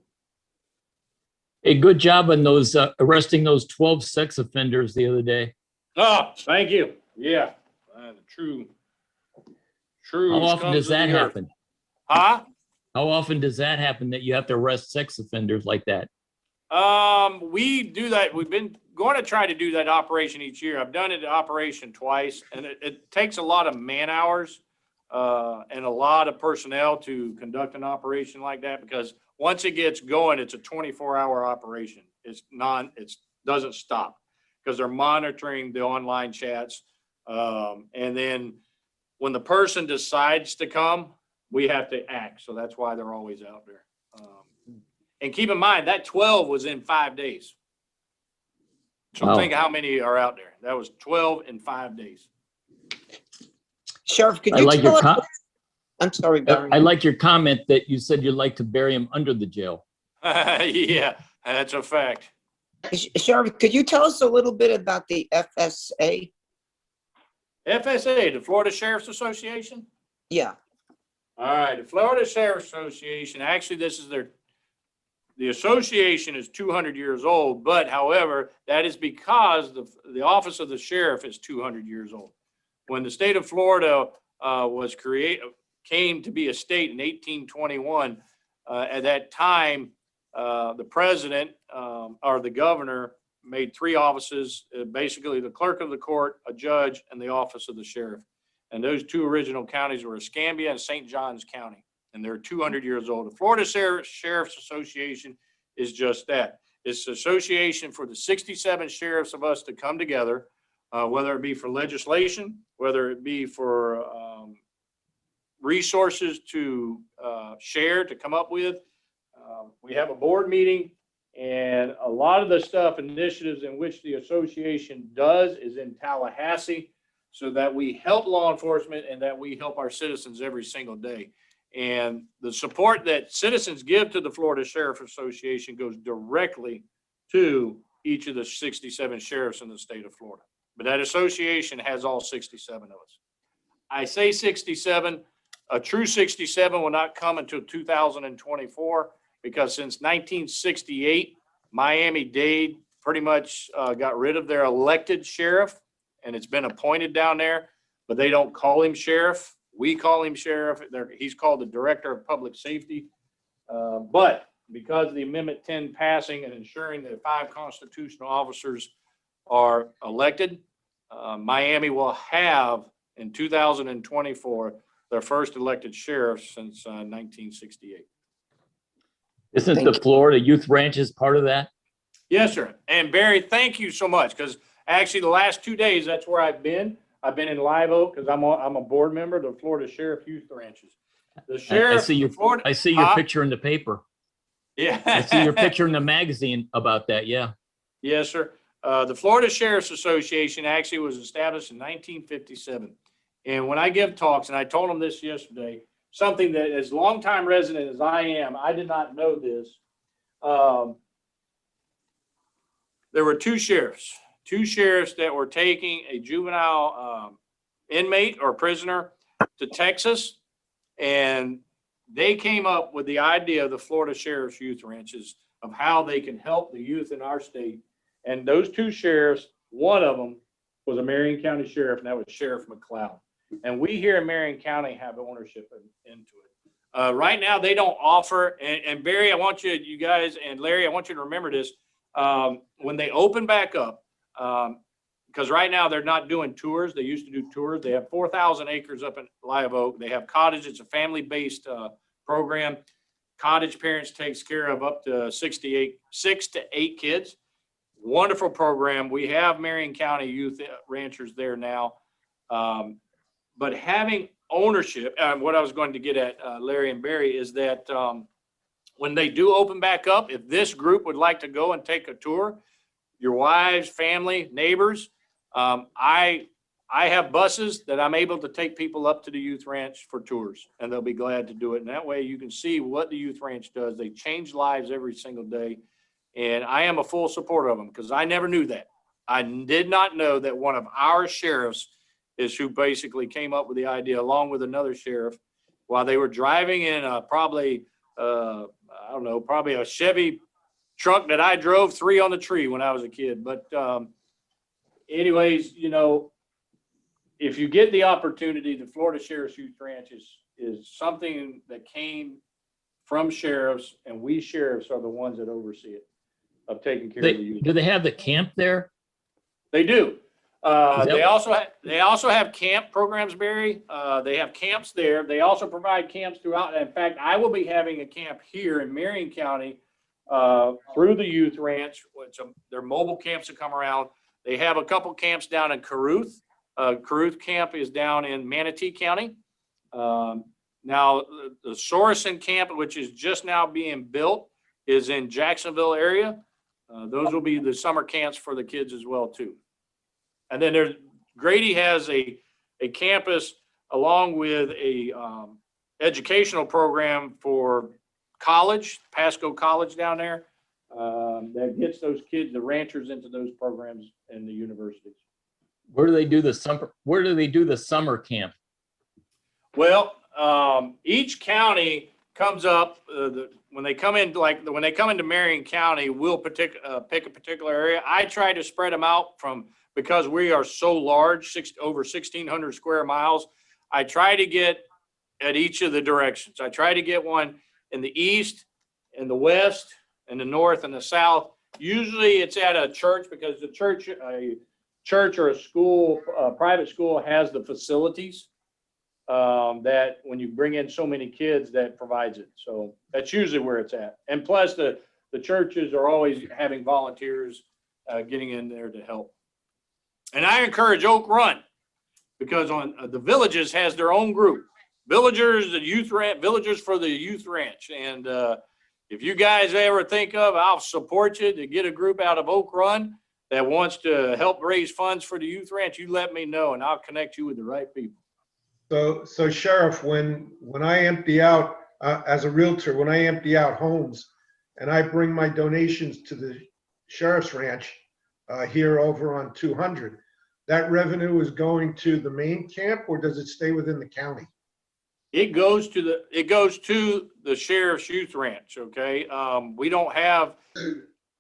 A good job on those arresting those 12 sex offenders the other day.
Oh, thank you. Yeah, true.
How often does that happen?
Huh?
How often does that happen that you have to arrest sex offenders like that?
We do that. We've been going to try to do that operation each year. I've done it operation twice, and it takes a lot of man hours and a lot of personnel to conduct an operation like that, because once it gets going, it's a 24-hour operation. It doesn't stop because they're monitoring the online chats. And then when the person decides to come, we have to act. So that's why they're always out there. And keep in mind that 12 was in 5 days. So
Wow.
think how many are out there. That was 12 in 5 days.
Sheriff, could
I
you
like
tell
your
us? I'm sorry, Barry.
I like your comment that you said you'd like to bury him under the jail.
Yeah, that's a fact.
Sheriff, could you tell us a little bit about the FSA?
FSA, the Florida Sheriff's Association.
Yeah.
All right, the Florida Sheriff's Association, actually, the association is 200 years old, but however, that is because the office of the sheriff is 200 years old. When the state of Florida came to be a state in 1821, at that time, the president or the governor made 3 offices, basically the clerk of the court, a judge, and the office of the sheriff. And those 2 original counties were Escambia and St. Johns County, and they're 200 years old. The Florida Sheriff's Association is just that. It's an association for the 67 sheriffs of us to come together, whether it be for legislation, whether it be for resources to share, to come up with. We have a board meeting, and a lot of the stuff, initiatives in which the association does is in Tallahassee, so that we help law enforcement and that we help our citizens every single day. And the support that citizens give to the Florida Sheriff Association goes directly to each of the 67 sheriffs in the state of Florida. But that association has all 67 of us. I say 67, a true 67 will not come until 2024, because since 1968, Miami-Dade pretty much got rid of their elected sheriff, and it's been appointed down there, but they don't call him sheriff. We call him sheriff. He's called the director of public safety. But because of the Amendment 10 passing and ensuring that 5 constitutional officers are elected, Miami will have in 2024 their first elected sheriff since 1968.
Isn't the Florida Youth Ranches part of that?
Yes, sir. And Barry, thank you so much, because actually the last 2 days, that's where I've been. I've been in Live Oak because I'm a board member of the Florida Sheriff Youth Ranches. The sheriff,
I see your picture in the paper.
Yeah.
I see your picture in the magazine about that. Yeah.
Yes, sir. The Florida Sheriff's Association actually was established in 1957. And when I give talks, and I told them this yesterday, something that as longtime resident as I am, I did not know this. There were 2 sheriffs that were taking a juvenile inmate or prisoner to Texas. And they came up with the idea of the Florida Sheriff's Youth Ranches, of how they can help the youth in our state. And those 2 sheriffs, one of them was a Marion County sheriff, and that was Sheriff McLeod. And we here in Marion County have ownership into it. Right now, they don't offer, and Barry, I want you guys, and Larry, I want you to remember this. When they open back up, because right now they're not doing tours. They used to do tours. They have 4,000 acres up in Live Oak. They have cottages. It's a family-based program. Cottage Parents takes care of up to 6 to 8 kids. Wonderful program. We have Marion County youth ranchers there now. But having ownership, what I was going to get at, Larry and Barry, is that when they do open back up, if this group would like to go and take a tour, your wives, family, neighbors, I have buses that I'm able to take people up to the youth ranch for tours, and they'll be glad to do it. And that way you can see what the youth ranch does. They change lives every single day. And I am a full supporter of them because I never knew that. I did not know that one of our sheriffs is who basically came up with the idea, along with another sheriff, while they were driving in probably a Chevy truck that I drove 3 on the tree when I was a kid. But anyways, if you get the opportunity, the Florida Sheriff's Youth Ranch is something that came from sheriffs, and we sheriffs are the ones that oversee it, of taking care of the youth.
Do they have the camp there?
They do.
Is that-
They also have camp programs, Barry. They have camps there. They also provide camps throughout. In fact, I will be having a camp here in Marion County through the youth ranch, which they're mobile camps that come around. They have a couple camps down in Caruth. Caruth camp is down in Manatee County. Now, the Sorensen camp, which is just now being built, is in Jacksonville area. Those will be the summer camps for the kids as well, too. And then Grady has a campus along with a educational program for college, Pasco College down there, that gets those kids, the ranchers, into those programs in the universities.
Where do they do the summer camp?
Well, each county comes up when they come into Marion County, we'll pick a particular area. I try to spread them out because we are so large, over 1,600 square miles. I try to get at each of the directions. I try to get one in the east, in the west, in the north, and the south. Usually it's at a church, because a church or a school, a private school, has the facilities that when you bring in so many kids, that provides it. So that's usually where it's at. And plus the churches are always having volunteers getting in there to help. And I encourage Oak Run, because on the Villages has their own group. Villagers for the youth ranch. And if you guys ever think of, I'll support you to get a group out of Oak Run that wants to help raise funds for the youth ranch. You let me know, and I'll connect you with the right people.
So Sheriff, when I empty out, as a realtor, when I empty out homes and I bring my donations to the Sheriff's Ranch here over on 200, that revenue is going to the main camp, or does it stay within the county?
It goes to the Sheriff's Youth Ranch. Okay. We don't have,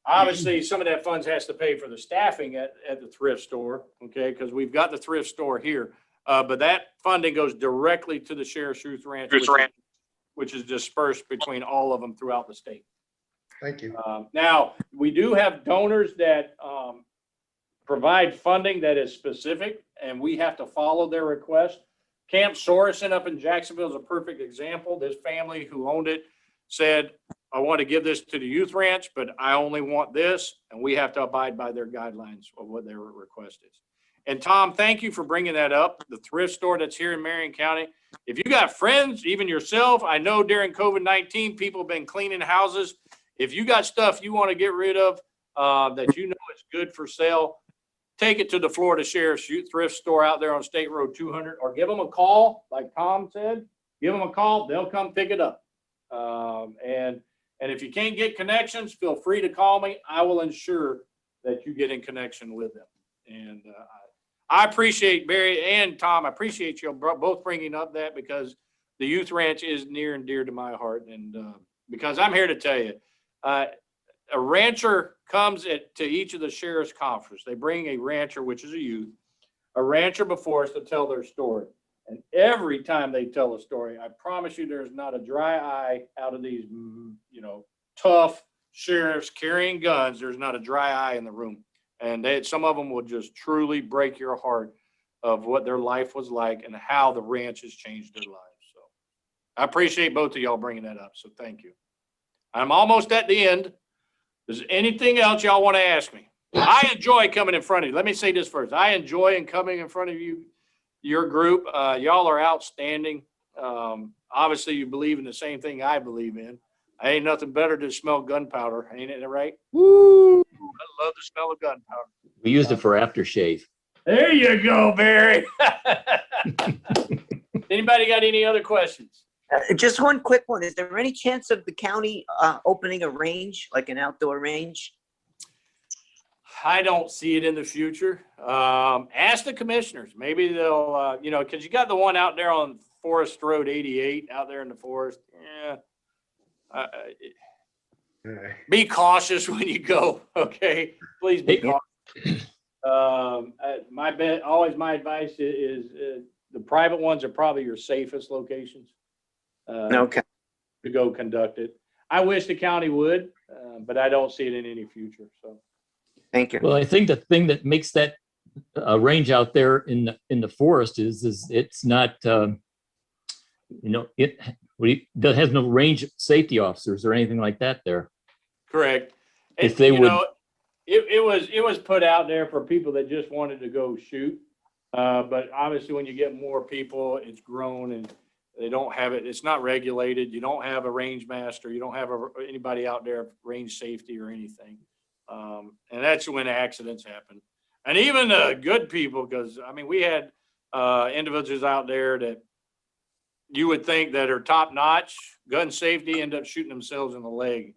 obviously some of that funds has to pay for the staffing at the thrift store. Okay. Because we've got the thrift store here. But that funding goes directly to the Sheriff's Youth Ranch, which is dispersed between all of them throughout the state.
Thank you.
Now, we do have donors that provide funding that is specific, and we have to follow their request. Camp Sorensen up in Jacksonville is a perfect example. This family who owned it said, I want to give this to the youth ranch, but I only want this, and we have to abide by their guidelines of what their request is. And Tom, thank you for bringing that up. The thrift store that's here in Marion County. If you got friends, even yourself, I know during COVID-19, people have been cleaning houses. If you got stuff you want to get rid of that you know is good for sale, take it to the Florida Sheriff's Youth Thrift Store out there on State Road 200, or give them a call, like Tom said. Give them a call. They'll come pick it up. And if you can't get connections, feel free to call me. I will ensure that you get in connection with them. And I appreciate, Barry and Tom, I appreciate you both bringing up that, because the youth ranch is near and dear to my heart. And because I'm here to tell you, a rancher comes to each of the sheriff's conference. They bring a rancher, which is a youth, a rancher before us to tell their story. And every time they tell a story, I promise you, there's not a dry eye out of these, tough sheriffs carrying guns. There's not a dry eye in the room. And some of them will just truly break your heart of what their life was like and how the ranch has changed their lives. So I appreciate both of y'all bringing that up. So thank you. I'm almost at the end. Is there anything else y'all want to ask me? I enjoy coming in front of you. Let me say this first. I enjoy coming in front of you, your group. Y'all are outstanding. Obviously, you believe in the same thing I believe in. I ain't nothing better to smell gunpowder. Ain't it right? Woo! I love the smell of gunpowder.
We used it for aftershave.
There you go, Barry. Anybody got any other questions?
Just one quick one. Is there any chance of the county opening a range, like an outdoor range?
I don't see it in the future. Ask the commissioners. Maybe they'll, because you got the one out there on Forest Road 88 out there in the forest. Yeah. Be cautious when you go. Okay. Please be cautious. My advice is the private ones are probably your safest locations.
Okay.
To go conduct it. I wish the county would, but I don't see it in any future. So.
Thank you.
Well, I think the thing that makes that range out there in the forest is it's not, it has no range safety officers or anything like that there.
Correct.
If they would,
it was put out there for people that just wanted to go shoot. But obviously when you get more people, it's grown and they don't have it. It's not regulated. You don't have a range master. You don't have anybody out there range safety or anything. And that's when accidents happen. And even good people, because I mean, we had individuals out there that you would think that are top notch gun safety end up shooting themselves in the leg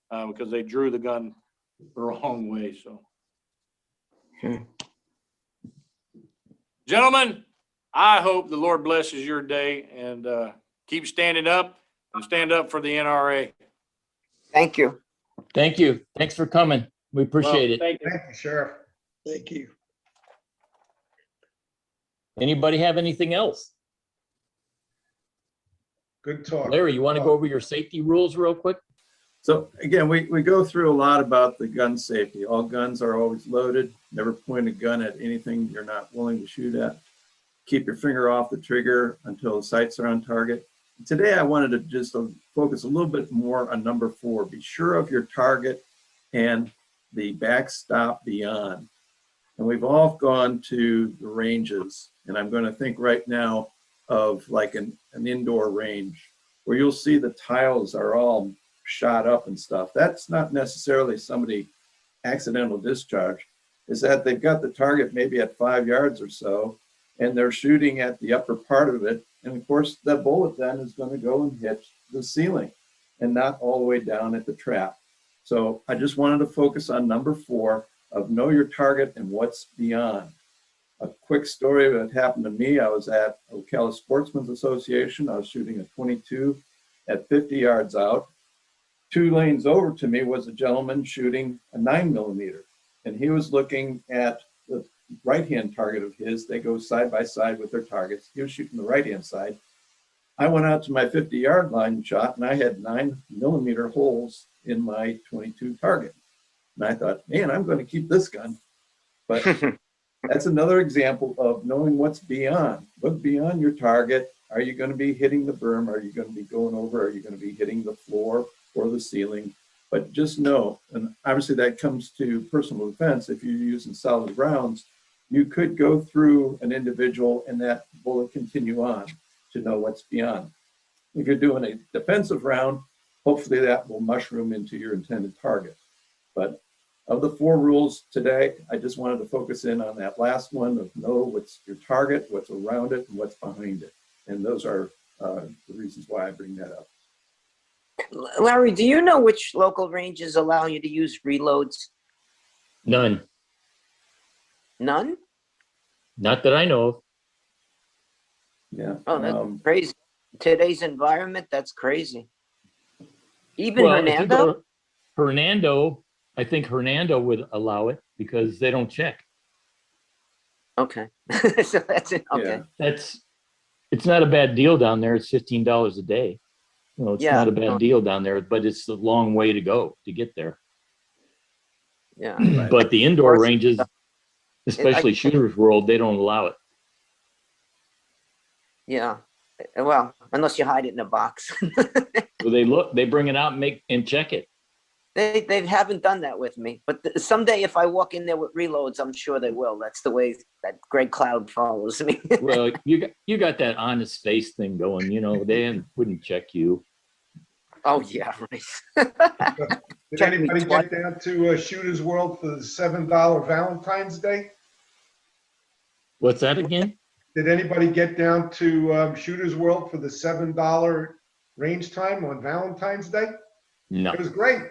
because they drew the gun the wrong way. So, gentlemen, I hope the Lord blesses your day and keep standing up and stand up for the NRA.
Thank you.
thank you. Thanks for coming. We appreciate it.
Thank you.
Thank you, Sheriff.
Thank you.
Anybody have anything else?
Good talk.
Larry, you want to go over your safety rules real quick?
So again, we go through a lot about the gun safety. All guns are always loaded. Never point a gun at anything you're not willing to shoot at. Keep your finger off the trigger until the sights are on target. Today, I wanted to just focus a little bit more on number 4. Be sure of your target and the backstop beyond. And we've all gone to the ranges, and I'm going to think right now of like an indoor range where you'll see the tiles are all shot up and stuff. That's not necessarily somebody accidental discharge. Is that they've got the target maybe at 5 yards or so, and they're shooting at the upper part of it. And of course, that bullet then is going to go and hit the ceiling and not all the way down at the trap. So I just wanted to focus on number 4 of know your target and what's beyond. A quick story that happened to me. I was at Ocala Sportsman's Association. I was shooting a 22 at 50 yards out. 2 lanes over to me was a gentleman shooting a 9mm, and he was looking at the right-hand target of his. They go side by side with their targets. He was shooting the right-hand side. I went out to my 50-yard line shot, and I had 9mm holes in my 22 target. And I thought, man, I'm going to keep this gun. But that's another example of knowing what's beyond. Look beyond your target. Are you going to be hitting the berm? Are you going to be going over? Are you going to be hitting the floor or the ceiling? But just know, and obviously that comes to personal defense. If you're using solid rounds, you could go through an individual and that bullet continue on to know what's beyond. If you're doing a defensive round, hopefully that will mushroom into your intended target. But of the 4 rules today, I just wanted to focus in on that last one of know what's your target, what's around it, and what's behind it. And those are the reasons why I bring that up.
Larry, do you know which local ranges allow you to use reloads?
None.
None?
Not that I know of.
Yeah.
Oh, that's crazy. Today's environment, that's crazy. Even
Well, if you
Hernando?
go to Hernando, I think Hernando would allow it because they don't check.
Okay. So that's it, okay.
It's not a bad deal down there. It's $15 a day. You know, it's
Yeah.
not a bad deal down there, but it's a long way to go to get there.
Yeah.
But the indoor
Worth it.
ranges, especially Shooter's World, they don't allow it.
Yeah. Well, unless you hide it in a box.
So they bring it out and check it.
They haven't done that with me, but someday if I walk in there with reloads, I'm sure they will. That's the way that Greg Cloud follows me.
Well, you got that honest face thing going, you know, they wouldn't check you.
Oh, yeah, right.
Did
Check me
anybody
twice.
get down to Shooter's World for the $7 Valentine's Day?
What's that again?
Did anybody get down to Shooter's World for the $7 range time on Valentine's Day?
No.
It was great.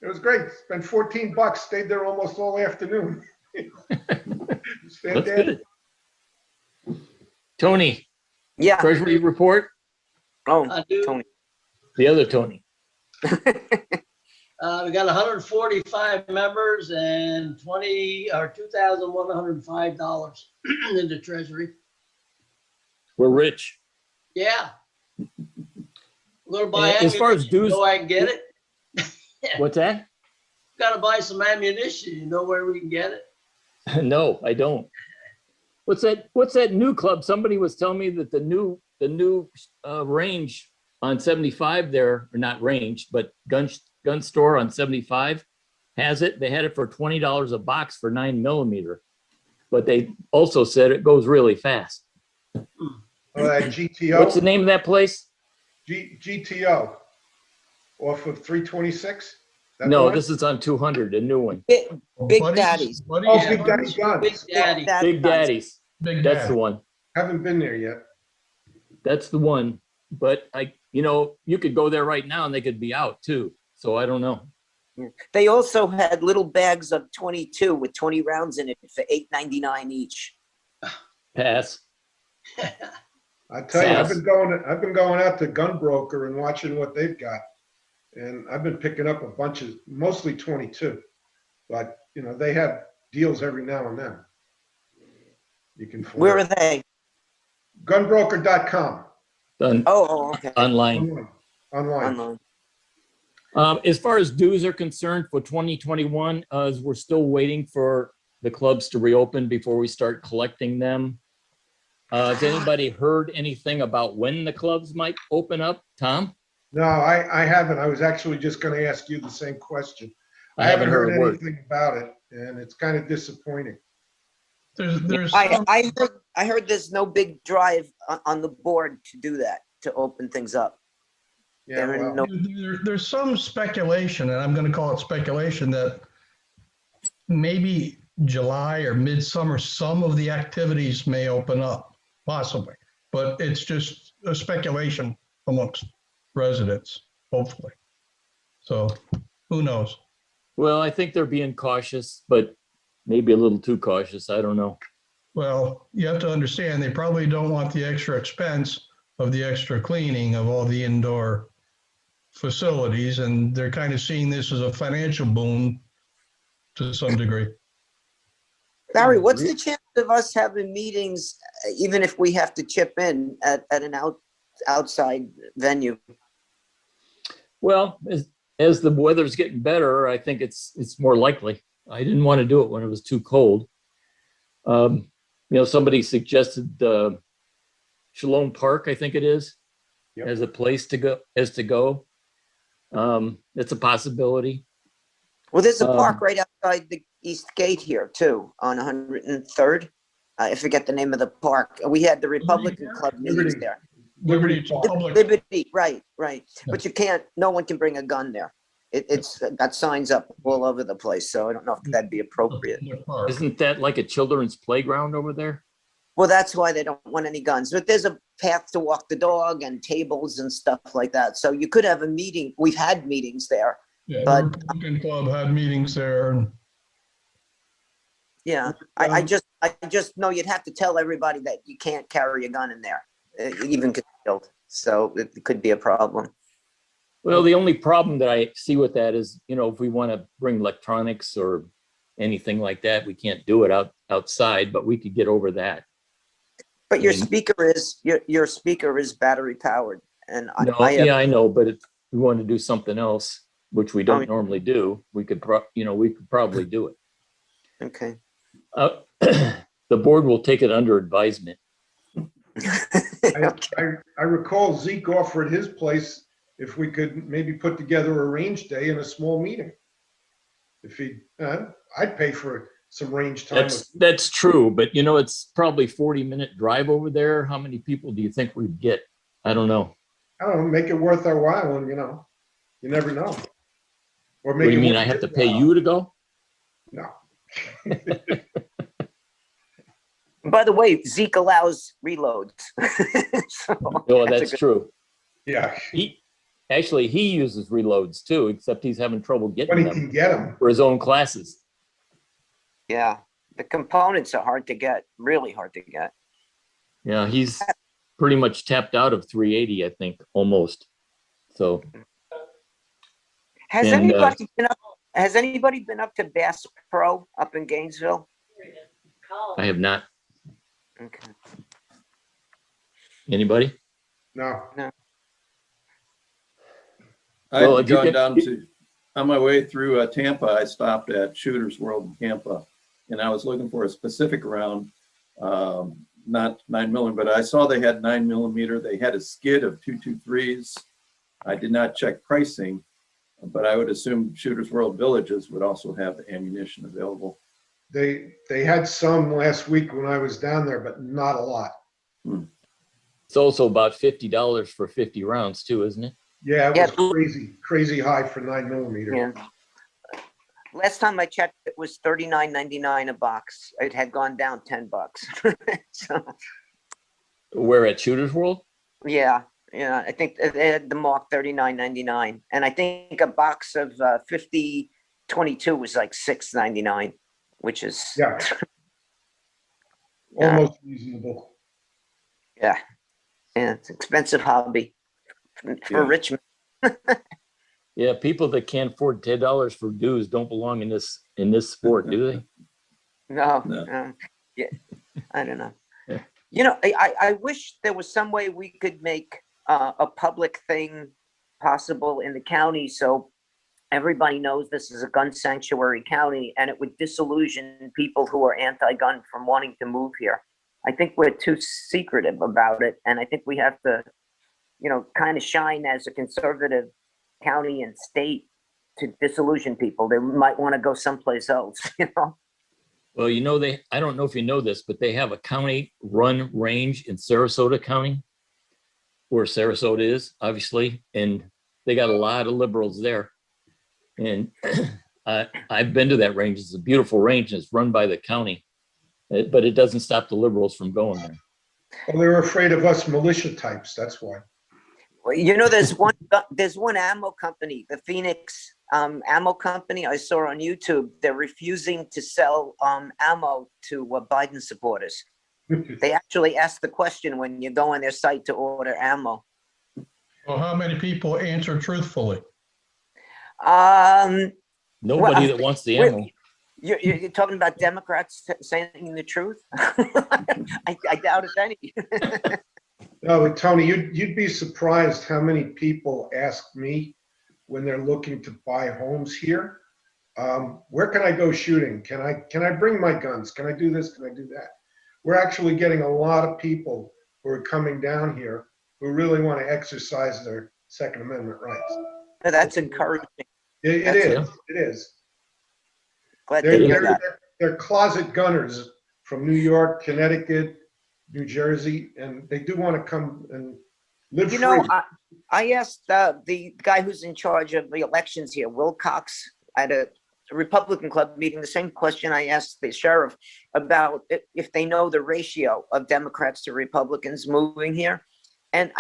It was great. Spent $14, stayed there almost all afternoon. It was
That's
fantastic.
good. Tony,
Yeah.
Treasury report,
Oh,
I do.
Tony.
the other Tony.
We got 145 members and $2,105 in the treasury.
We're rich.
Yeah. A little buy
As far as
ammunition,
dues-
you know I can get it.
What's that?
Got to buy some ammunition. You know where we can get it?
No, I don't. What's that new club? Somebody was telling me that the new range on 75 there, or not range, but gun store on 75 has it. They had it for $20 a box for 9mm, but they also said it goes really fast.
Oh, that GTO.
What's the name of that place?
GTO off of 326?
No, this is on 200, a new one.
Big
Buddies-
Daddies.
Buddies-
Oh, Big Daddy
Big
Guns.
Daddy.
Big Daddies.
Big
That's
Daddy.
the one.
Haven't been there yet.
That's the one. But you could go there right now and they could be out too. So I don't know.
They also had little bags of 22 with 20 rounds in it for $8.99 each.
Pass.
I tell you,
Yes.
I've been going out to Gunbroker and watching what they've got. And I've been picking up a bunch of, mostly 22. But, they have deals every now and then. You can find.
Where are they?
Gunbroker.com.
Done
Oh, okay.
online.
Online.
As far as dues are concerned for 2021, as we're still waiting for the clubs to reopen before we start collecting them. Has anybody heard anything about when the clubs might open up? Tom?
No, I haven't. I was actually just going to ask you the same question.
I haven't heard a word.
anything about it, and it's kind of disappointing.
There's
I heard there's no big drive on the board to do that, to open things up.
Yeah,
There are
well,
no-
there's some speculation, and I'm going to call it speculation, that maybe July or midsummer, some of the activities may open up, possibly. But it's just a speculation amongst residents, hopefully. So who knows?
Well, I think they're being cautious, but maybe a little too cautious. I don't know.
Well, you have to understand, they probably don't want the extra expense of the extra cleaning of all the indoor facilities, and they're kind of seeing this as a financial boon to some degree.
Barry, what's the chance of us having meetings, even if we have to chip in at an outside venue?
Well, as the weather's getting better, I think it's more likely. I didn't want to do it when it was too cold. Somebody suggested Shalom Park, I think it is,
Yep.
as a place to go. It's a possibility.
Well, there's a park right outside the East Gate here too, on 103rd. I forget the name of the park. We had the Republican Club meetings
Liberty.
there.
Liberty Public.
Liberty, right. But no one can bring a gun there. It's got signs up all over the place, so I don't know if that'd be appropriate.
Park.
Isn't that like a children's playground over there?
Well, that's why they don't want any guns. But there's a path to walk the dog and tables and stuff like that. So you could have a meeting. We've had meetings there.
Yeah, the
but-
Republican Club had meetings there, and
Yeah, I just know you'd have to tell everybody that you can't carry a gun in there, even concealed. So it could be a problem.
Well, the only problem that I see with that is, if we want to bring electronics or anything like that. We can't do it outside, but we could get over that.
But your
And-
speaker is battery powered, and
No,
I have,
yeah, I know, but if we want to do something else, which we don't
Oh,
normally do, we could probably do it.
okay.
The board will take it under advisement.
I recall Zeke offered his place if we could maybe put together a range day and a small meeting. If he, I'd pay for some range time.
That's true, but it's probably 40-minute drive over there. How many people do you think we'd get? I don't know.
I don't know, make it worth our while, and you never know. Or
What
make
do you
it
mean?
worth
I have to
his
pay
while.
you to go?
No.
By the way, Zeke allows reloads. So,
Oh,
a
that's
good-
true.
Yeah,
He uses reloads too, except he's having trouble
when
getting
he
them
can get them.
for his own classes.
Yeah, the components are hard to get, really hard to get.
Yeah, he's pretty much tapped out of 380, I think, almost. So
Has
And,
anybody been up to Bass Pro up in Gainesville?
I have not.
Okay.
Anybody?
No.
Well,
I'd
if you
gone
can-
down to, on my way through Tampa, I stopped at Shooter's World in Tampa, and I was looking for a specific round, not 9mm, but I saw they had 9mm. They had a skid of 223s. I did not check pricing, but I would assume Shooter's World Villages would also have the ammunition available.
They had some last week when I was down there, but not a lot.
It's also about $50 for 50 rounds too, isn't it?
Yeah, it
Yeah.
was crazy high for 9mm.
Yeah. Last time I checked, it was $39.99 a box. It had gone down $10. So,
Where at Shooter's World?
yeah, I think they had the mark $39.99, and I think a box of 50-22 was like $6.99, which is
Yeah,
Yeah.
almost reasonable.
yeah, it's expensive hobby for
Yeah.
Richmond.
Yeah, people that can't afford $10 for dues don't belong in this sport, do they?
No,
No.
yeah, I don't know.
Yeah.
I wish there was some way we could make a public thing possible in the county so everybody knows this is a gun sanctuary county, and it would disillusion people who are anti-gun from wanting to move here. I think we're too secretive about it, and I think we have to, kind of shine as a conservative county and state to disillusion people. They might want to go someplace else,
Well, I don't know if you know this, but they have a county-run range in Sarasota County, where Sarasota is, obviously, and they got a lot of liberals there. And I've been to that range. It's a beautiful range, and it's run by the county, but it doesn't stop the liberals from going there.
Well, they're afraid of us militia types, that's why.
Well, there's one ammo company, the Phoenix ammo company I saw on YouTube. They're refusing to sell ammo to Biden supporters. They actually ask the question when you go on their site to order ammo.
Well, how many people answer truthfully?
Nobody
Well,
that wants the ammo.
You're talking about Democrats saying the truth? I doubt if any.
No, Tony, you'd be surprised how many people ask me when they're looking to buy homes here. Where can I go shooting? Can I bring my guns? Can I do this? Can I do that? We're actually getting a lot of people who are coming down here who really want to exercise their Second Amendment rights.
That's encouraging.
It
That's-
is. It is.
Glad to hear that.
They're closet gunners from New York, Connecticut, New Jersey, and they do want to come and live free.
I asked the guy who's in charge of the elections here, Wilcox, at a Republican club meeting, the same question I asked the sheriff about if they know the ratio of Democrats to Republicans moving here. And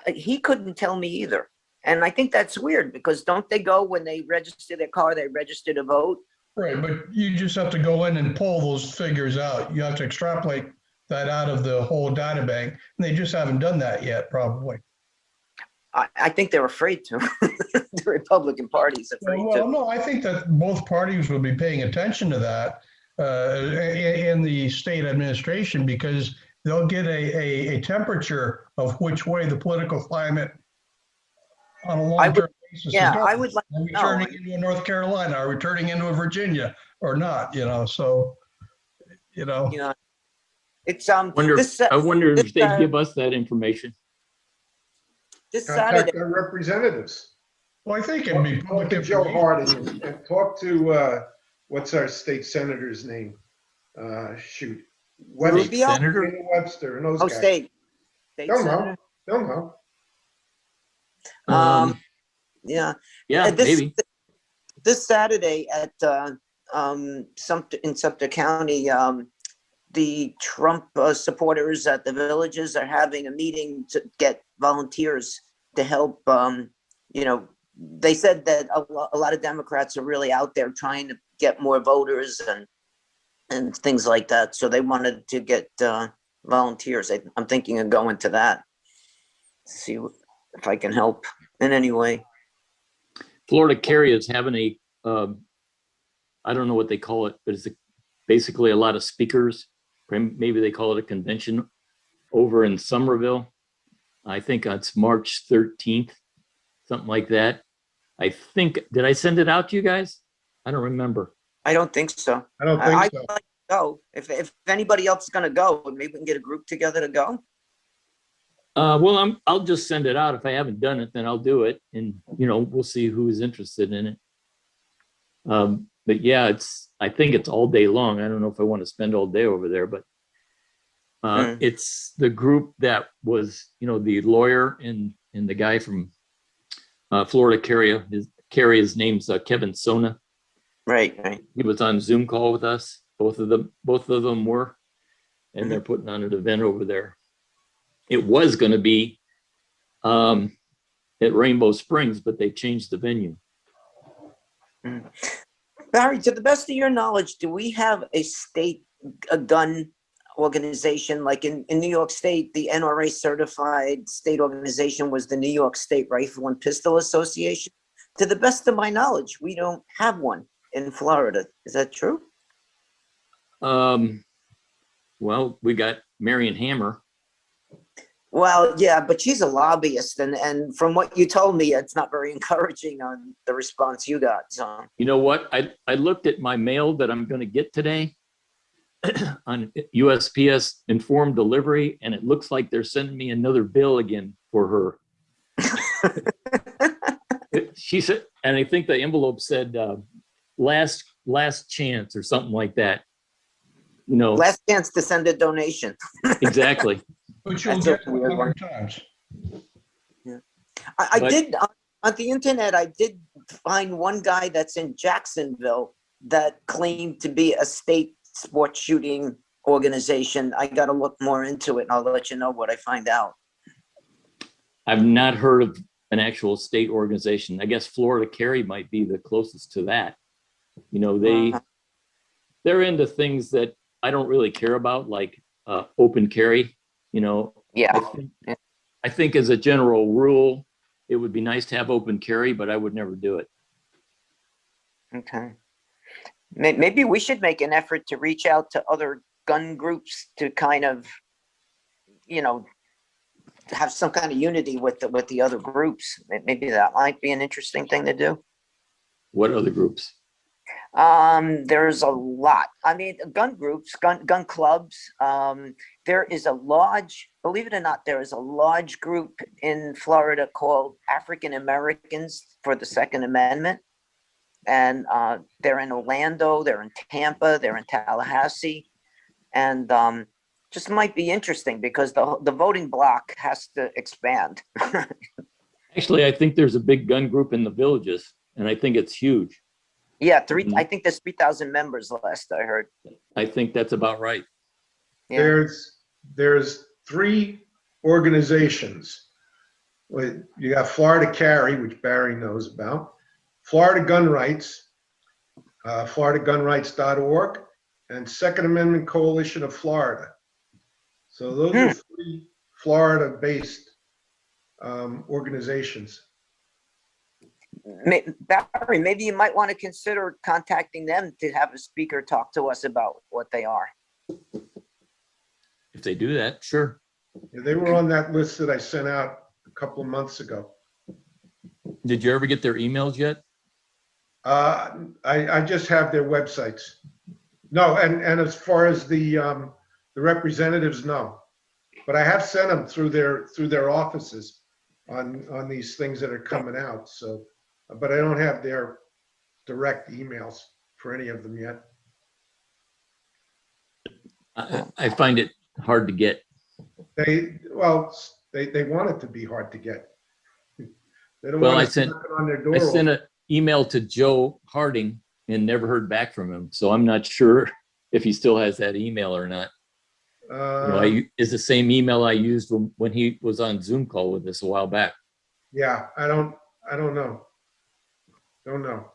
he couldn't tell me either. And I think that's weird because don't they go when they register their car, they register to vote?
Right, but you just have to go in and pull those figures out. You have to extrapolate that out of the whole data bank. And they just haven't done that yet, probably.
I think they're afraid to. The Republican Party is afraid
Well,
to.
no, I think that both parties will be paying attention to that in the state administration, because they'll get a temperature of which way the political climate on a long-term basis is
Yeah,
going.
I would like
Are we
to know.
turning into a North Carolina? Are we turning into a Virginia or not? So,
You know, it's this
I wonder
this
if they give us that information.
this Saturday.
Contact our representatives.
well, I think it'd be
Talk
public
to Joe
information.
Harding and talk to, what's our state senator's name? Shoot. Webster,
Rubio?
Senator?
Dana Webster and those
Oh,
guys.
state
Don't
senator.
know, don't know.
Yeah.
Yeah,
This
maybe.
this Saturday at Sumter in Sumter County, the Trump supporters at the villages are having a meeting to get volunteers to help. They said that a lot of Democrats are really out there trying to get more voters and things like that. So they wanted to get volunteers. I'm thinking of going to that. See if I can help in any way.
Florida Carry is having I don't know what they call it, but it's basically a lot of speakers. Maybe they call it a convention over in Somerville. I think it's March 13th, something like that. I think, did I send it out to you guys? I don't remember.
I don't think so.
I don't
I
think so.
would like to go. If anybody else is going to go, maybe we can get a group together to go.
Well, I'll just send it out. If I haven't done it, then I'll do it. And, we'll see who is interested in it. But yeah, I think it's all day long. I don't know if I want to spend all day over there, but it's the group that was, the lawyer and the guy from Florida Carry. His name's Kevin Sona.
Right.
He was on Zoom call with us. Both of them were, and they're putting on an event over there. It was going to be at Rainbow Springs, but they changed the venue.
Barry, to the best of your knowledge, do we have a gun organization? Like in New York State, the NRA certified state organization was the New York State Rifle and Pistol Association. To the best of my knowledge, we don't have one in Florida. Is that true?
Well, we got Marion Hammer.
Well, yeah, but she's a lobbyist, and from what you told me, it's not very encouraging on the response you got. So
You know what? I looked at my mail that I'm going to get today on USPS informed delivery, and it looks like they're sending me another bill again for her. She said, and I think the envelope said last chance or something like that.
last chance to send a donation.
Exactly.
Which you'll
That's
get
a weird
100 times.
I
But-
did on the internet. I did find one guy that's in Jacksonville that claimed to be a state sports shooting organization. I got to look more into it, and I'll let you know what I find out.
I've not heard of an actual state organization. I guess Florida Carry might be the closest to that. They're into things that I don't really care about, like open carry.
Yeah.
I think as a general rule, it would be nice to have open carry, but I would never do it.
Okay. Maybe we should make an effort to reach out to other gun groups to kind of, have some kind of unity with the other groups. Maybe that might be an interesting thing to do.
What other groups?
There's a lot. I mean, gun groups, gun clubs. There is a large, believe it or not, there is a large group in Florida called African Americans for the Second Amendment. And they're in Orlando, they're in Tampa, they're in Tallahassee. And just might be interesting because the voting block has to expand.
Actually, I think there's a big gun group in the villages, and I think it's huge.
Yeah, I think there's 3,000 members last I heard.
I think that's about right.
Yeah.
There's 3 organizations. You got Florida Carry, which Barry knows about, Florida Gun Rights, floridagunrights.org, and Second Amendment Coalition of Florida. So those are 3 Florida-based organizations.
Barry, maybe you might want to consider contacting them to have a speaker talk to us about what they are.
If they do that, sure.
Yeah, they were on that list that I sent out a couple of months ago.
Did you ever get their emails yet?
I just have their websites. No, and as far as the representatives, no. But I have sent them through their offices on these things that are coming out. So, but I don't have their direct emails for any of them yet.
I find it hard to get.
They want it to be hard to get. They don't
Well,
want
I
to
sent
knock on their door.
I sent an email to Joe Harding and never heard back from him. So I'm not sure if he still has that email or not. It's the same email I used when he was on Zoom call with us a while back.
Yeah, I don't know. Don't know.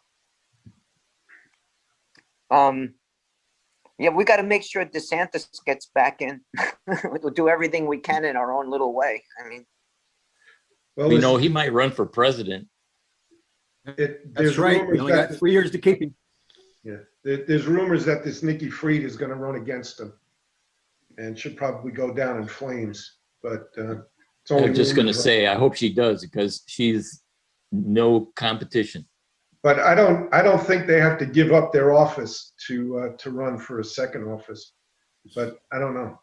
Yeah, we got to make sure DeSantis gets back in. We'll do everything we can in our own little way. I mean,
Well,
You know, he might run for president.
there's
That's right. We
rumors
only got
that
3 years to keep him.
yeah, there's rumors that this Nikki Fried is going to run against him, and should probably go down in flames. But it's only
I'm just going to
rumors.
say, I hope she does because she's no competition.
But I don't think they have to give up their office to run for a second office. But I don't know.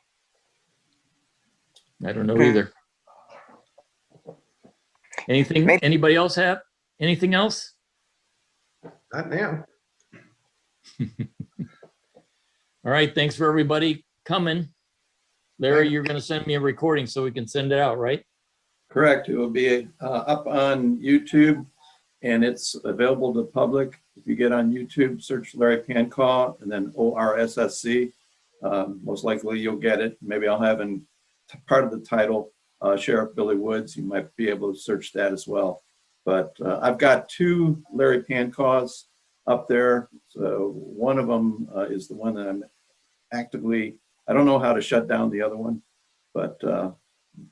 I don't know either. Anything,
Maybe-
anybody else have? Anything else?
Not now.
All right, thanks for everybody coming. Larry, you're going to send me a recording so we can send it out, right?
Correct. It will be up on YouTube and it's available to the public. If you get on YouTube, search Larry Pancaw and then ORSSC. Most likely you'll get it. Maybe I'll have in part of the title, Sheriff Billy Woods. You might be able to search that as well. But I've got 2 Larry Pancaws up there. So one of them is the one that I'm actively, I don't know how to shut down the other one, but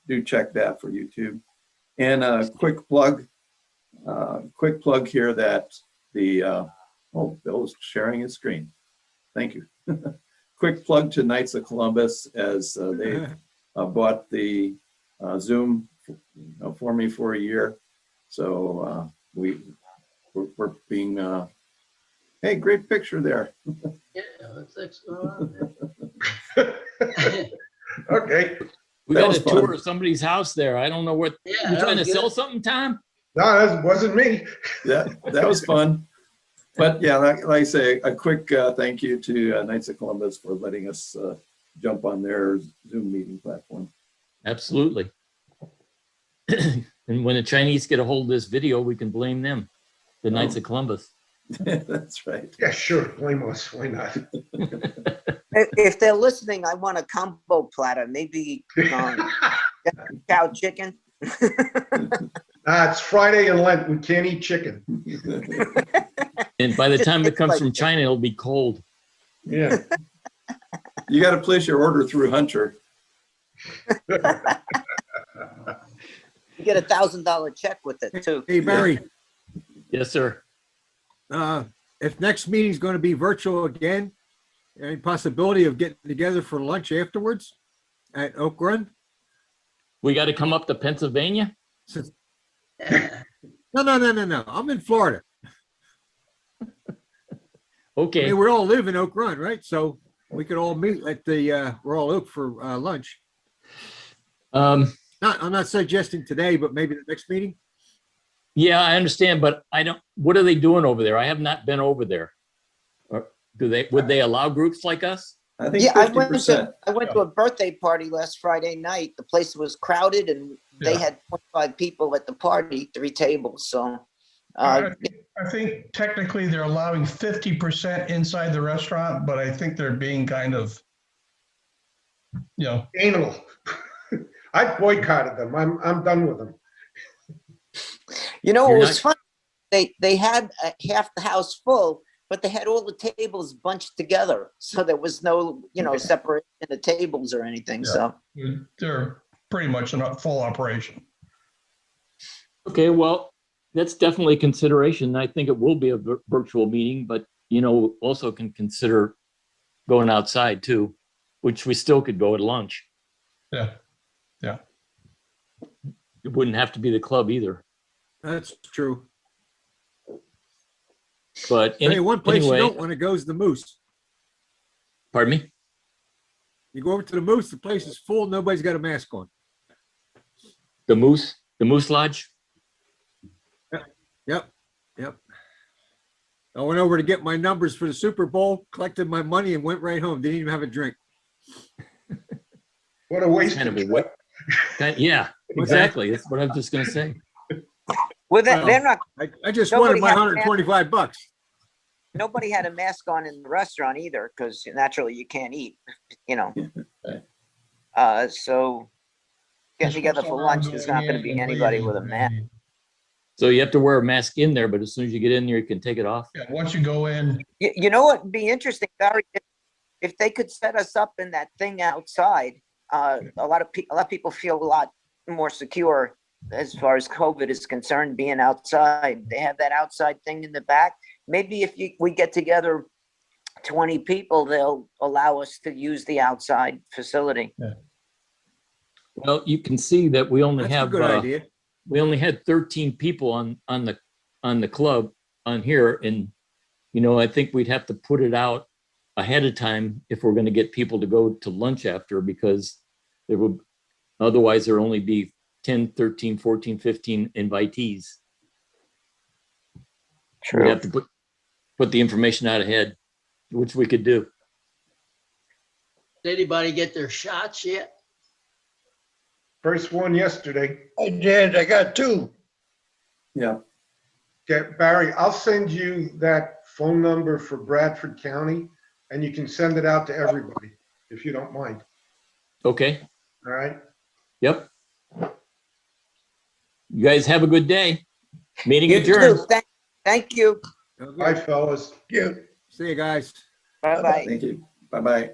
do check that for YouTube. And a quick plug here that the, oh, Bill's sharing his screen. Thank you. Quick plug to Knights of Columbus as they bought the Zoom for me for a year. So we're being, hey, great picture there.
Yeah, that's excellent.
Okay.
We
That
got
was
a tour
fun.
of somebody's house there. I don't know what,
Yeah,
you
that
trying to
was
sell
good.
something, Tom?
No, that wasn't me.
That was fun. But yeah, like I say, a quick thank you to Knights of Columbus for letting us jump on their Zoom meeting platform.
Absolutely. And when the Chinese get a hold of this video, we can blame them, the Knights of Columbus.
That's right.
Yeah, sure. Blame us. Why not?
if they're listening, I want a combo platter. Maybe cow chicken.
It's Friday in Lent. We can't eat chicken.
And by the
Just
time it
it's
comes
like-
from China, it'll be cold.
Yeah.
You got to place your order through Hunter.
You get $1,000 check with it too.
Hey, Barry,
Yes, sir.
if next meeting's going to be virtual again, any possibility of getting together for lunch afterwards at Oak Run?
We got to come up to Pennsylvania?
Since-
Yeah.
No. I'm in Florida. I
Okay.
mean, we all live in Oak Run, right? So we could all meet at the Royal Oak for lunch. I'm not suggesting today, but maybe the next meeting.
Yeah, I understand, but I don't, what are they doing over there? I have not been over there. Or would they allow groups like us?
I think
Yeah,
50%.
I went to a birthday party last Friday night. The place was crowded and they
Yeah.
had 25 people at the party, 3 tables. So
I think technically they're allowing 50% inside the restaurant, but I think they're being kind of,
Anal. I boycotted them. I'm done with them.
you know,
You're
it was
not-
fun. They had half the house full, but they had all the tables bunched together. So there was no, separation of the tables or anything.
Yeah.
So
they're pretty much in a full operation.
Okay, well, that's definitely a consideration. I think it will be a virtual meeting, but also can consider going outside too, which we still could go at lunch.
Yeah.
It wouldn't have to be the club either.
That's true.
But
Hey, one place you
anyway,
don't want to go is the Moose.
pardon me?
You go over to the Moose, the place is full, nobody's got a mask on.
The Moose Lodge?
Yep. I went over to get my numbers for the Super Bowl, collected my money and went right home. Didn't even have a drink.
What a waste
Kind
of
of a what? Yeah,
What's that?
exactly. That's what I'm just gonna say.
Well,
Well,
they're not,
I just
Nobody
wanted my
had a
125 bucks.
nobody had a mask on in the restaurant either, because naturally you can't eat, so getting together for lunch, there's not gonna be anybody with a mask.
So you have to wear a mask in there, but as soon as you get in there, you can take it off.
Yeah, once you go in,
You know what would be interesting, Barry, if they could set us up in that thing outside, a lot of people feel a lot more secure as far as COVID is concerned, being outside. They have that outside thing in the back. Maybe if we get together 20 people, they'll allow us to use the outside facility.
Well, you can see that we only
That's a
have,
good idea.
we only had 13 people on the club on here. And, I think we'd have to put it out ahead of time if we're going to get people to go to lunch after, because otherwise there'll only be 10, 13, 14, 15 invitees. We'd have to put the information out ahead, which we could do.
Did anybody get their shots yet?
First one yesterday.
I did. I got 2.
Yeah.
Okay, Barry, I'll send you that phone number for Bradford County, and you can send it out to everybody, if you don't mind.
Okay.
All right?
Yep. You guys have a good day. Meeting
You
adjourned.
too. Thank you.
Bye, fellas.
You.
See you guys.
Bye-bye.
Thank you. Bye-bye.